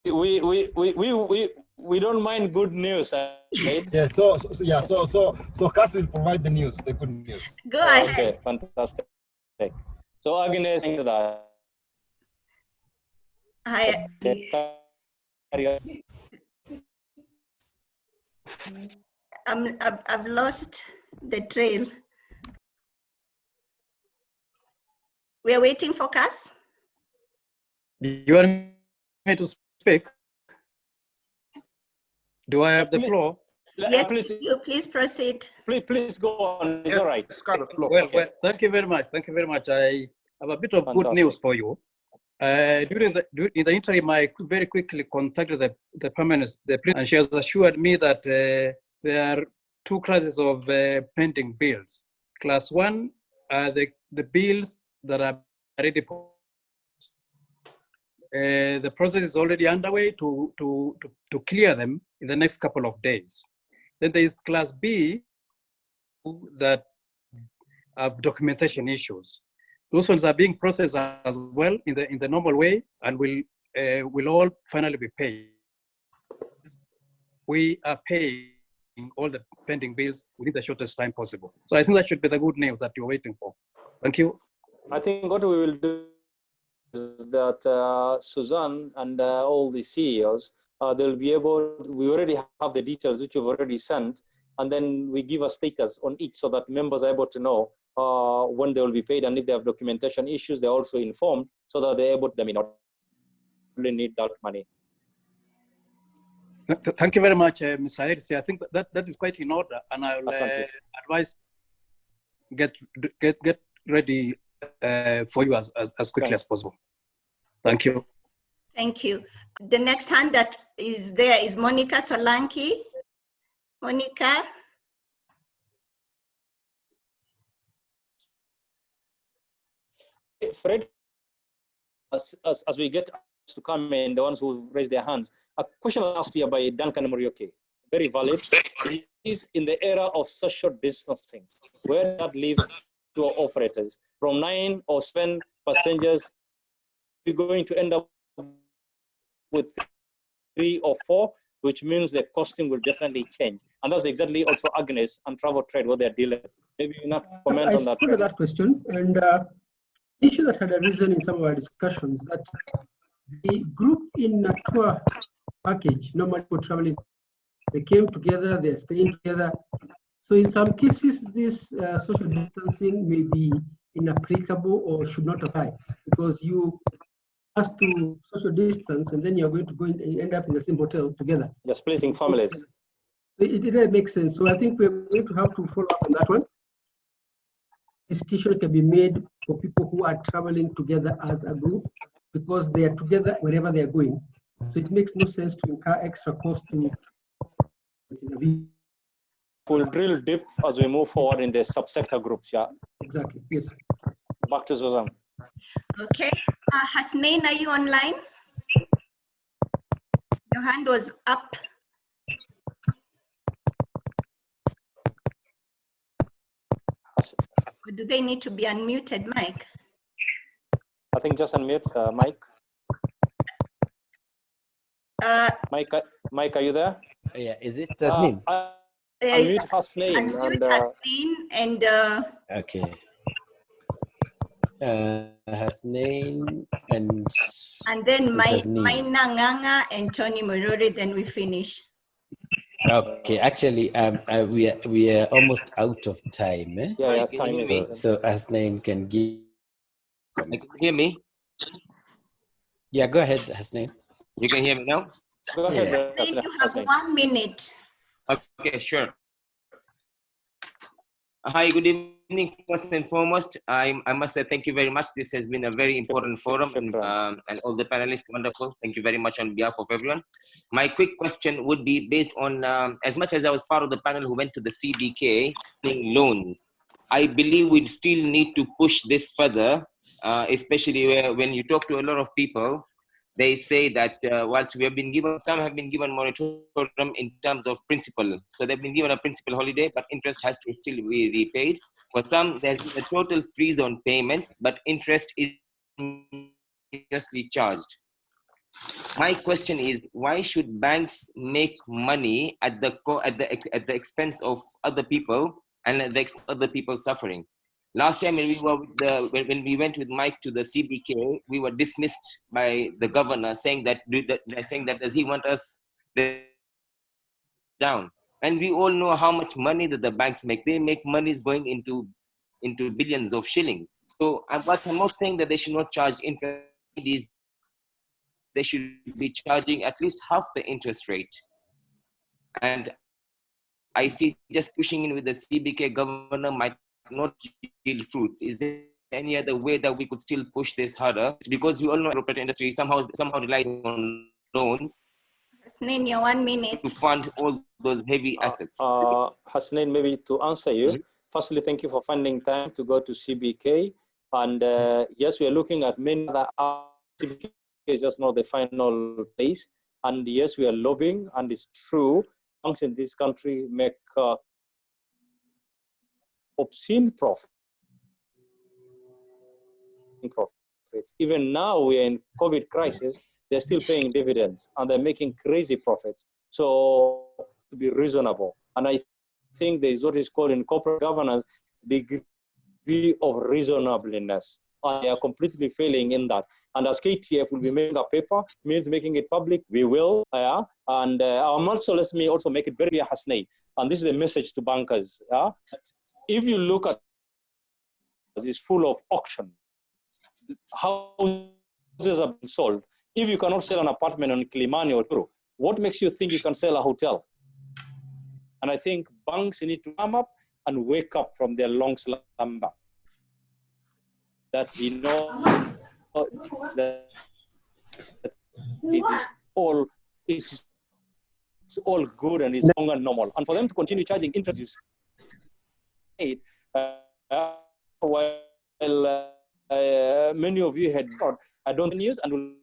We don't mind good news. Right? Yeah. So CAS will provide the news, the good news. Go ahead. Okay, fantastic. So Agnes, that. Hi. I've lost the trail. We are waiting for CAS. Do you want me to speak? Do I have the floor? Yes, please proceed. Please go on. It's all right. Well, thank you very much. Thank you very much. I have a bit of good news for you. In the interim, I very quickly contacted the permanent, and she has assured me that there are 2 classes of pending bills. Class 1 are the bills that are already. The process is already underway to clear them in the next couple of days. Then there is Class B that have documentation issues. Those ones are being processed as well in the normal way, and will all finally be paid. We are paying all the pending bills within the shortest time possible. So I think that should be the good news that you're waiting for. Thank you. I think what we will do is that Suzanne and all the CEOs, they'll be able, we already have the details which you've already sent, and then we give a status on each so that members are able to know when they will be paid, and if they have documentation issues, they're also informed so that they're able to, really need that money. Thank you very much, Mr. Harris. I think that is quite in order, and I'll advise get ready for you as quickly as possible. Thank you. Thank you. The next hand that is there is Monica Solanki. Monica. Fred, as we get to come in, the ones who raise their hands, a question asked here by Duncan Morioke, very valid. It is in the era of social distancing, where that leaves to our operators. From 9 or 7 passengers, we're going to end up with 3 or 4, which means the costing will definitely change. And that's exactly also Agnes and Travel Trade, what they're dealing with. Maybe you not comment on that. I that question, and issue that had arisen in some of our discussions that the group in a tour package, normally for traveling, they came together, they're staying together. So in some cases, this social distancing may be inapplicable or should not apply because you asked to social distance, and then you're going to go and end up in the same hotel together. You're splitting families. It didn't make sense. So I think we're going to have to follow up on that one. Institution can be made for people who are traveling together as a group because they are together wherever they are going. So it makes no sense to incur extra cost to. We'll drill deep as we move forward in the subsector groups. Yeah. Exactly. Yes. Back to Susan. Okay. Hasnain, are you online? Your hand was up. Or do they need to be unmuted, Mike? I think just unmute Mike. Mike, are you there? Yeah, is it Tasneem? Unmute Hasnain. Unmute Hasnain and okay. Hasnain and then Tasneem. Maina Nganga and Tony Murori, then we finish. Okay, actually, we are almost out of time. Eh? Yeah, time is. So Hasnain can give. You can hear me? Yeah, go ahead, Hasnain. You can hear me now? Go ahead. Yeah. You have 1 minute. Okay, sure. Hi, good evening. First and foremost, I must say thank you very much. This has been a very important forum, and all the panelists, wonderful. Thank you very much on behalf of everyone. My quick question would be based on, as much as I was part of the panel who went to the CBK loans, I believe we'd still need to push this further, especially when you talk to a lot of people. They say that whilst we have been given, some have been given moratorium in terms of principal. So they've been given a principal holiday, but interest has to still be repaid. For some, there's a total freeze on payments, but interest is continuously charged. My question is, why should banks make money at the expense of other people and at the expense of other people suffering? Last time when we went with Mike to the CBK, we were dismissed by the governor saying that does he want us down? And we all know how much money that the banks make. They make monies going into billions of shillings. So I'm not saying that they should not charge interest. They should be charging at least half the interest rate. And I see just pushing in with the CBK governor might not yield fruits. Is there any other way that we could still push this harder? It's because we all know the property industry somehow relies on loans. Hasnain, your 1 minute. To fund all those heavy assets. Hasnain, maybe to answer you, firstly, thank you for finding time to go to CBK. And yes, we are looking at many other CBK is just not the final place. And yes, we are lobbying, and it's true, banks in this country make obscene profits. Even now we are in COVID crisis, they're still paying dividends and they're making crazy profits. So to be reasonable, and I think there is what is called in corporate governance degree of reasonableness, and they are completely failing in that. And as KTF will be making a paper, means making it public, we will. And also let me also make it very clear, Hasnain, and this is a message to bankers. If you look at it's full of auction, houses have been sold. If you cannot sell an apartment on Kilimani or Turu, what makes you think you can sell a hotel? And I think banks need to come up and wake up from their long slumber. That that it's all good and it's long and normal. And for them to continue charging interest, while many of you had thought, I don't use, and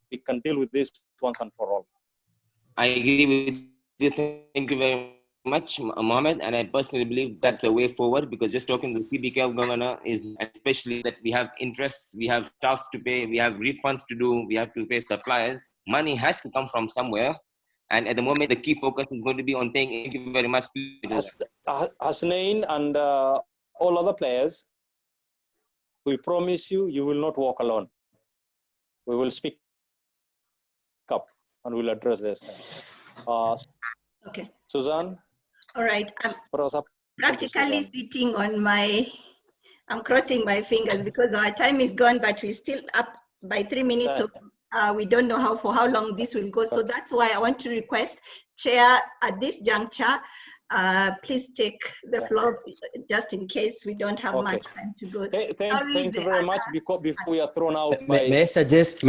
we can deal with this once and for all. I agree with you. Thank you very much, Mohammed. And I personally believe that's a way forward, because just talking to the CBK governor is especially that we have interests, we have staffs to pay, we have refunds to do, we have to pay suppliers. Money has to come from somewhere. And at the moment, the key focus is going to be on paying. Thank you very much. Hasnain and all other players, we promise you, you will not walk alone. We will speak up and we'll address this. Okay. Susan? All right. I'm practically sitting on I'm crossing my fingers because our time is gone, but we're still up by 3 minutes. So, we don't know for how long this will go. So that's why I want to request, Chair, at this juncture, please take the floor, just in case we don't have much time to go. Thank you very much. Before we are thrown out by... May I suggest?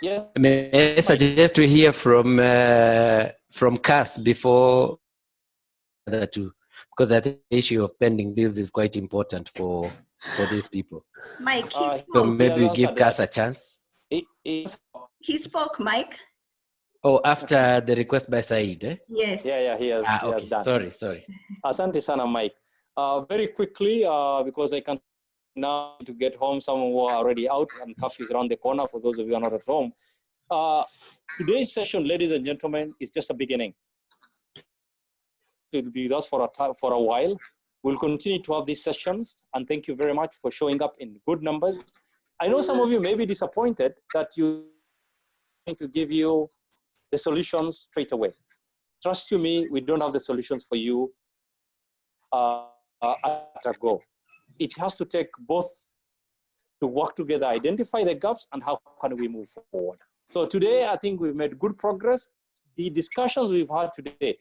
Yes. May I suggest we hear from CAS before the two, because I think the issue of pending bills is quite important for these people. Mike, he spoke. So maybe we give CAS a chance. He spoke, Mike. Oh, after the request by Said, eh? Yes. Yeah, he has, he has done. Sorry. Asante sana, Mike. Very quickly, because I can now to get home, some who are already out and curfew is around the corner for those of you who are not at home. Today's session, ladies and gentlemen, is just a beginning. It will be with us for a while. We'll continue to have these sessions, and thank you very much for showing up in good numbers. I know some of you may be disappointed that you going to give you the solutions straight away. Trust you me, we don't have the solutions for you at a go. It has to take both to work together, identify the gaps, and how can we move forward. So today, I think we've made good progress. The discussions we've had today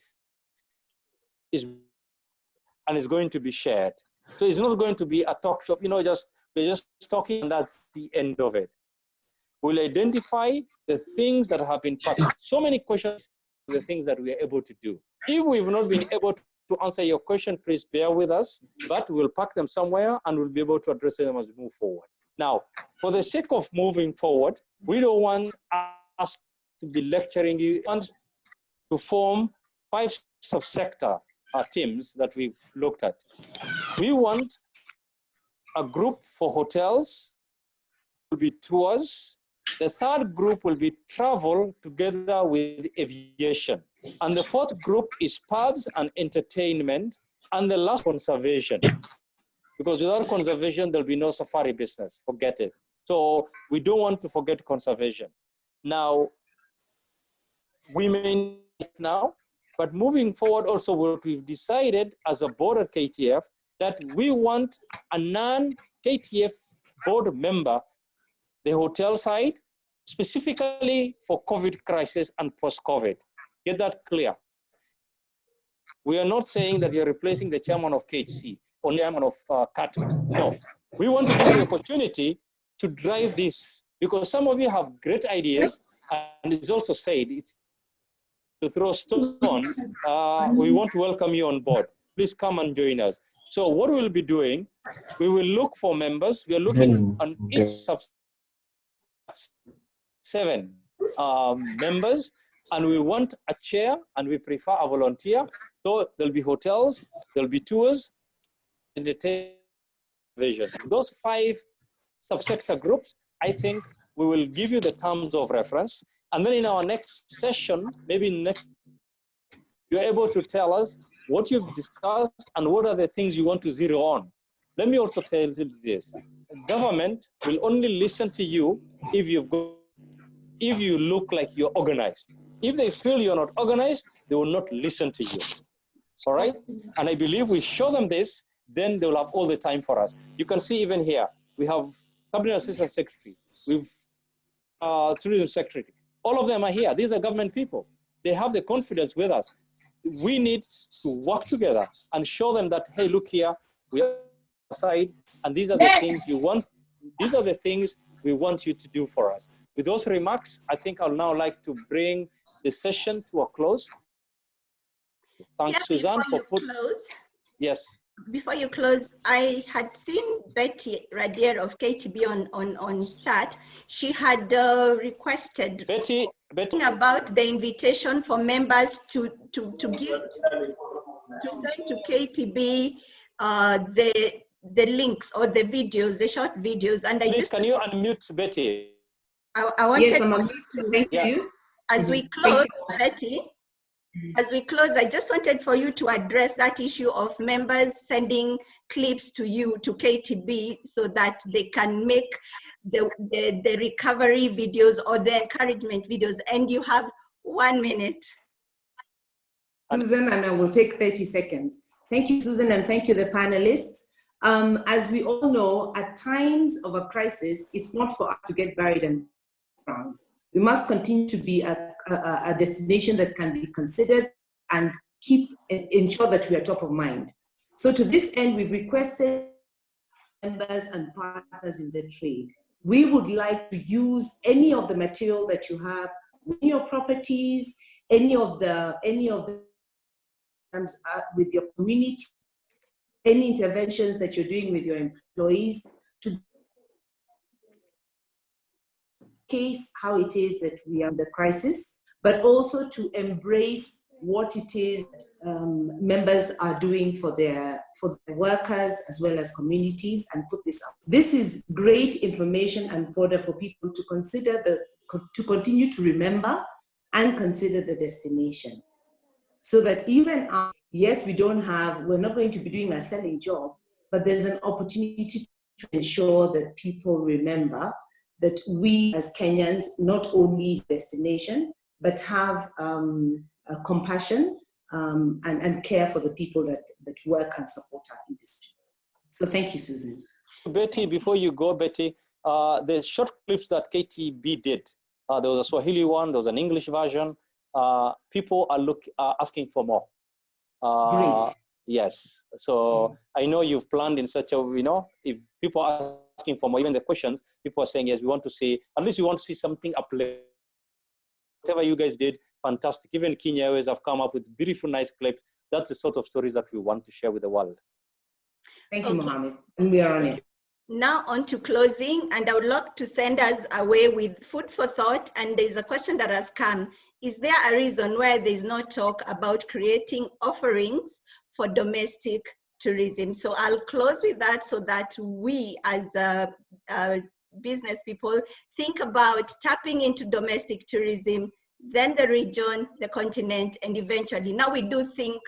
is going to be shared. So it's not going to be a talk shop, we're just talking and that's the end of it. We'll identify the things that have been passed. So many questions, the things that we are able to do. If we've not been able to answer your question, please bear with us, but we'll pack them somewhere and we'll be able to address them as we move forward. Now, for the sake of moving forward, we don't want us to be lecturing you. We want to form 5 subsector teams that we've looked at. We want a group for hotels, will be tours. The third group will be travel together with aviation. And the fourth group is pubs and entertainment. And the last, conservation. Because without conservation, there'll be no safari business, forget it. So we don't want to forget conservation. Now, we may now, but moving forward also what we've decided as a board at KTF, that we want a non-KTF board member, the hotel side, specifically for COVID crisis and post-COVID. Get that clear. We are not saying that you're replacing the chairman of KHC or chairman of CAT. No, we want to give you the opportunity to drive this because some of you have great ideas, and it's also said it's to throw stones. We want to welcome you on board. Please come and join us. So what we'll be doing, we will look for members. We are looking on each sub 7 members, and we want a chair, and we prefer a volunteer. So there'll be hotels, there'll be tours, entertainment, vision. Those 5 subsector groups, I think we will give you the terms of reference. And then in our next session, maybe next, you're able to tell us what you've discussed and what are the things you want to zero on. Let me also tell you this. Government will only listen to you if you look like you're organized. If they feel you're not organized, they will not listen to you. All right? And I believe we show them this, then they will have all the time for us. You can see even here, we have Cabinet Assistant Secretary, we've Tourism Secretary. All of them are here. These are government people. They have the confidence with us. We need to work together and show them that, hey, look here, we are aside, and these are the things you want. These are the things we want you to do for us. With those remarks, I think I'll now like to bring the session to a close. Thanks, Suzanne, for putting. Yes. Before you close, I had seen Betty Radier of KTB on chat. She had requested Betty about the invitation for members to send to KTB the links or the videos, the short videos. And I Please, can you unmute Betty? I wanted yes, I'm unmuted. Thank you. As we close, Betty. As we close, I just wanted for you to address that issue of members sending clips to you, to KTB, so that they can make the recovery videos or the encouragement videos. And you have 1 minute. Susan, and I will take 30 seconds. Thank you, Susan, and thank you, the panelists. As we all know, at times of a crisis, it's not for us to get buried and drowned. We must continue to be a destination that can be considered and ensure that we are top of mind. So to this end, we've requested members and partners in the trade. We would like to use any of the material that you have in your properties, any of the with your community, any interventions that you're doing with your employees to case how it is that we are in the crisis, but also to embrace what it is members are doing for their workers as well as communities and put this up. This is great information and fodder for people to consider to continue to remember and consider the destination. So that even yes, we're not going to be doing a selling job, but there's an opportunity to ensure that people remember that we as Kenyans not only destination, but have compassion and care for the people that work and support our industry. So thank you, Susan. Betty, before you go, Betty, the short clips that KTB did, there was a Swahili one, there was an English version. People are asking for more. Great. Yes, so I know you've planned in such a, if people are asking for more, even the questions, people are saying, yes, we want to see, at least we want to see something uplifting. Whatever you guys did, fantastic. Even Kenya Airways have come up with beautiful, nice clips. That's the sort of stories that we want to share with the world. Thank you, Mohammed. And we are on it. Now on to closing, and I would like to send us away with food for thought. And there's a question that has come. Is there a reason why there's no talk about creating offerings for domestic tourism? So I'll close with that so that we as business people think about tapping into domestic tourism, then the region, the continent, and eventually now we do things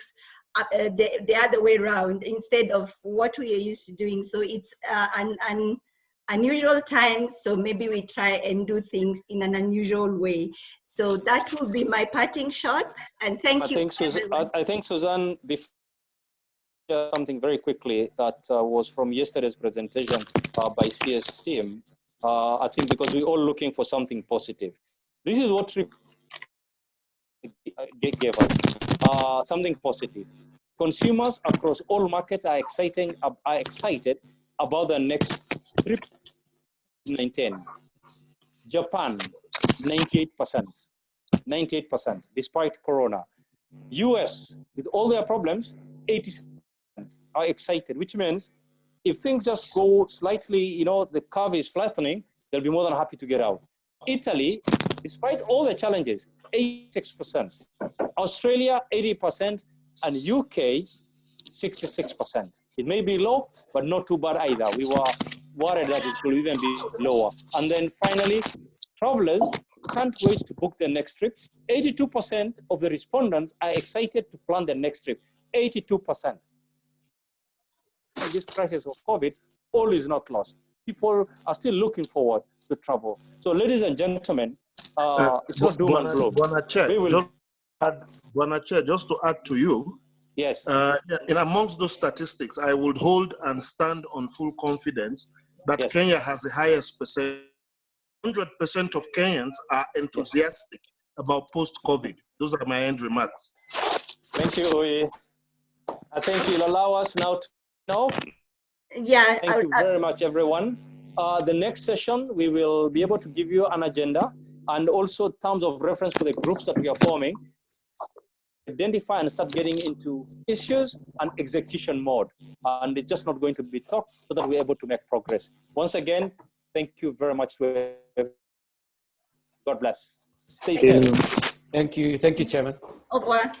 the other way around instead of what we are used to doing. So it's an unusual times, so maybe we try and do things in an unusual way. So that will be my parting shot, and thank you. I think Suzanne, before something very quickly that was from yesterday's presentation by CS team. I think because we're all looking for something positive. This is what gave us something positive. Consumers across all markets are excited about the next trip. 19. Japan, 98%, despite Corona. US, with all their problems, 80% are excited, which means if things just go slightly, the curve is flattening, they'll be more than happy to get out. Italy, despite all the challenges, 86%. Australia, 80%, and UK, 66%. It may be low, but not too bad either. We were worried that it could even be lower. And then finally, travelers can't wait to book their next trip. 82% of the respondents are excited to plan their next trip. 82%. This crisis of COVID, all is not lost. People are still looking forward to travel. So, ladies and gentlemen, it's not doom and gloom. Just to add to you, yes. In amongst those statistics, I would hold and stand on full confidence that yes. Kenya has the highest percentage. 100% of Kenyans are enthusiastic about post-COVID. Those are my end remarks. Thank you. I think you'll allow us now to know. Yeah. Thank you very much, everyone. The next session, we will be able to give you an agenda and also terms of reference for the groups that we are forming. Identify and start getting into issues and execution mode. And it's just not going to be talk so that we're able to make progress. Once again, thank you very much. God bless. Stay safe. Thank you. Thank you, Chairman. Au revoir.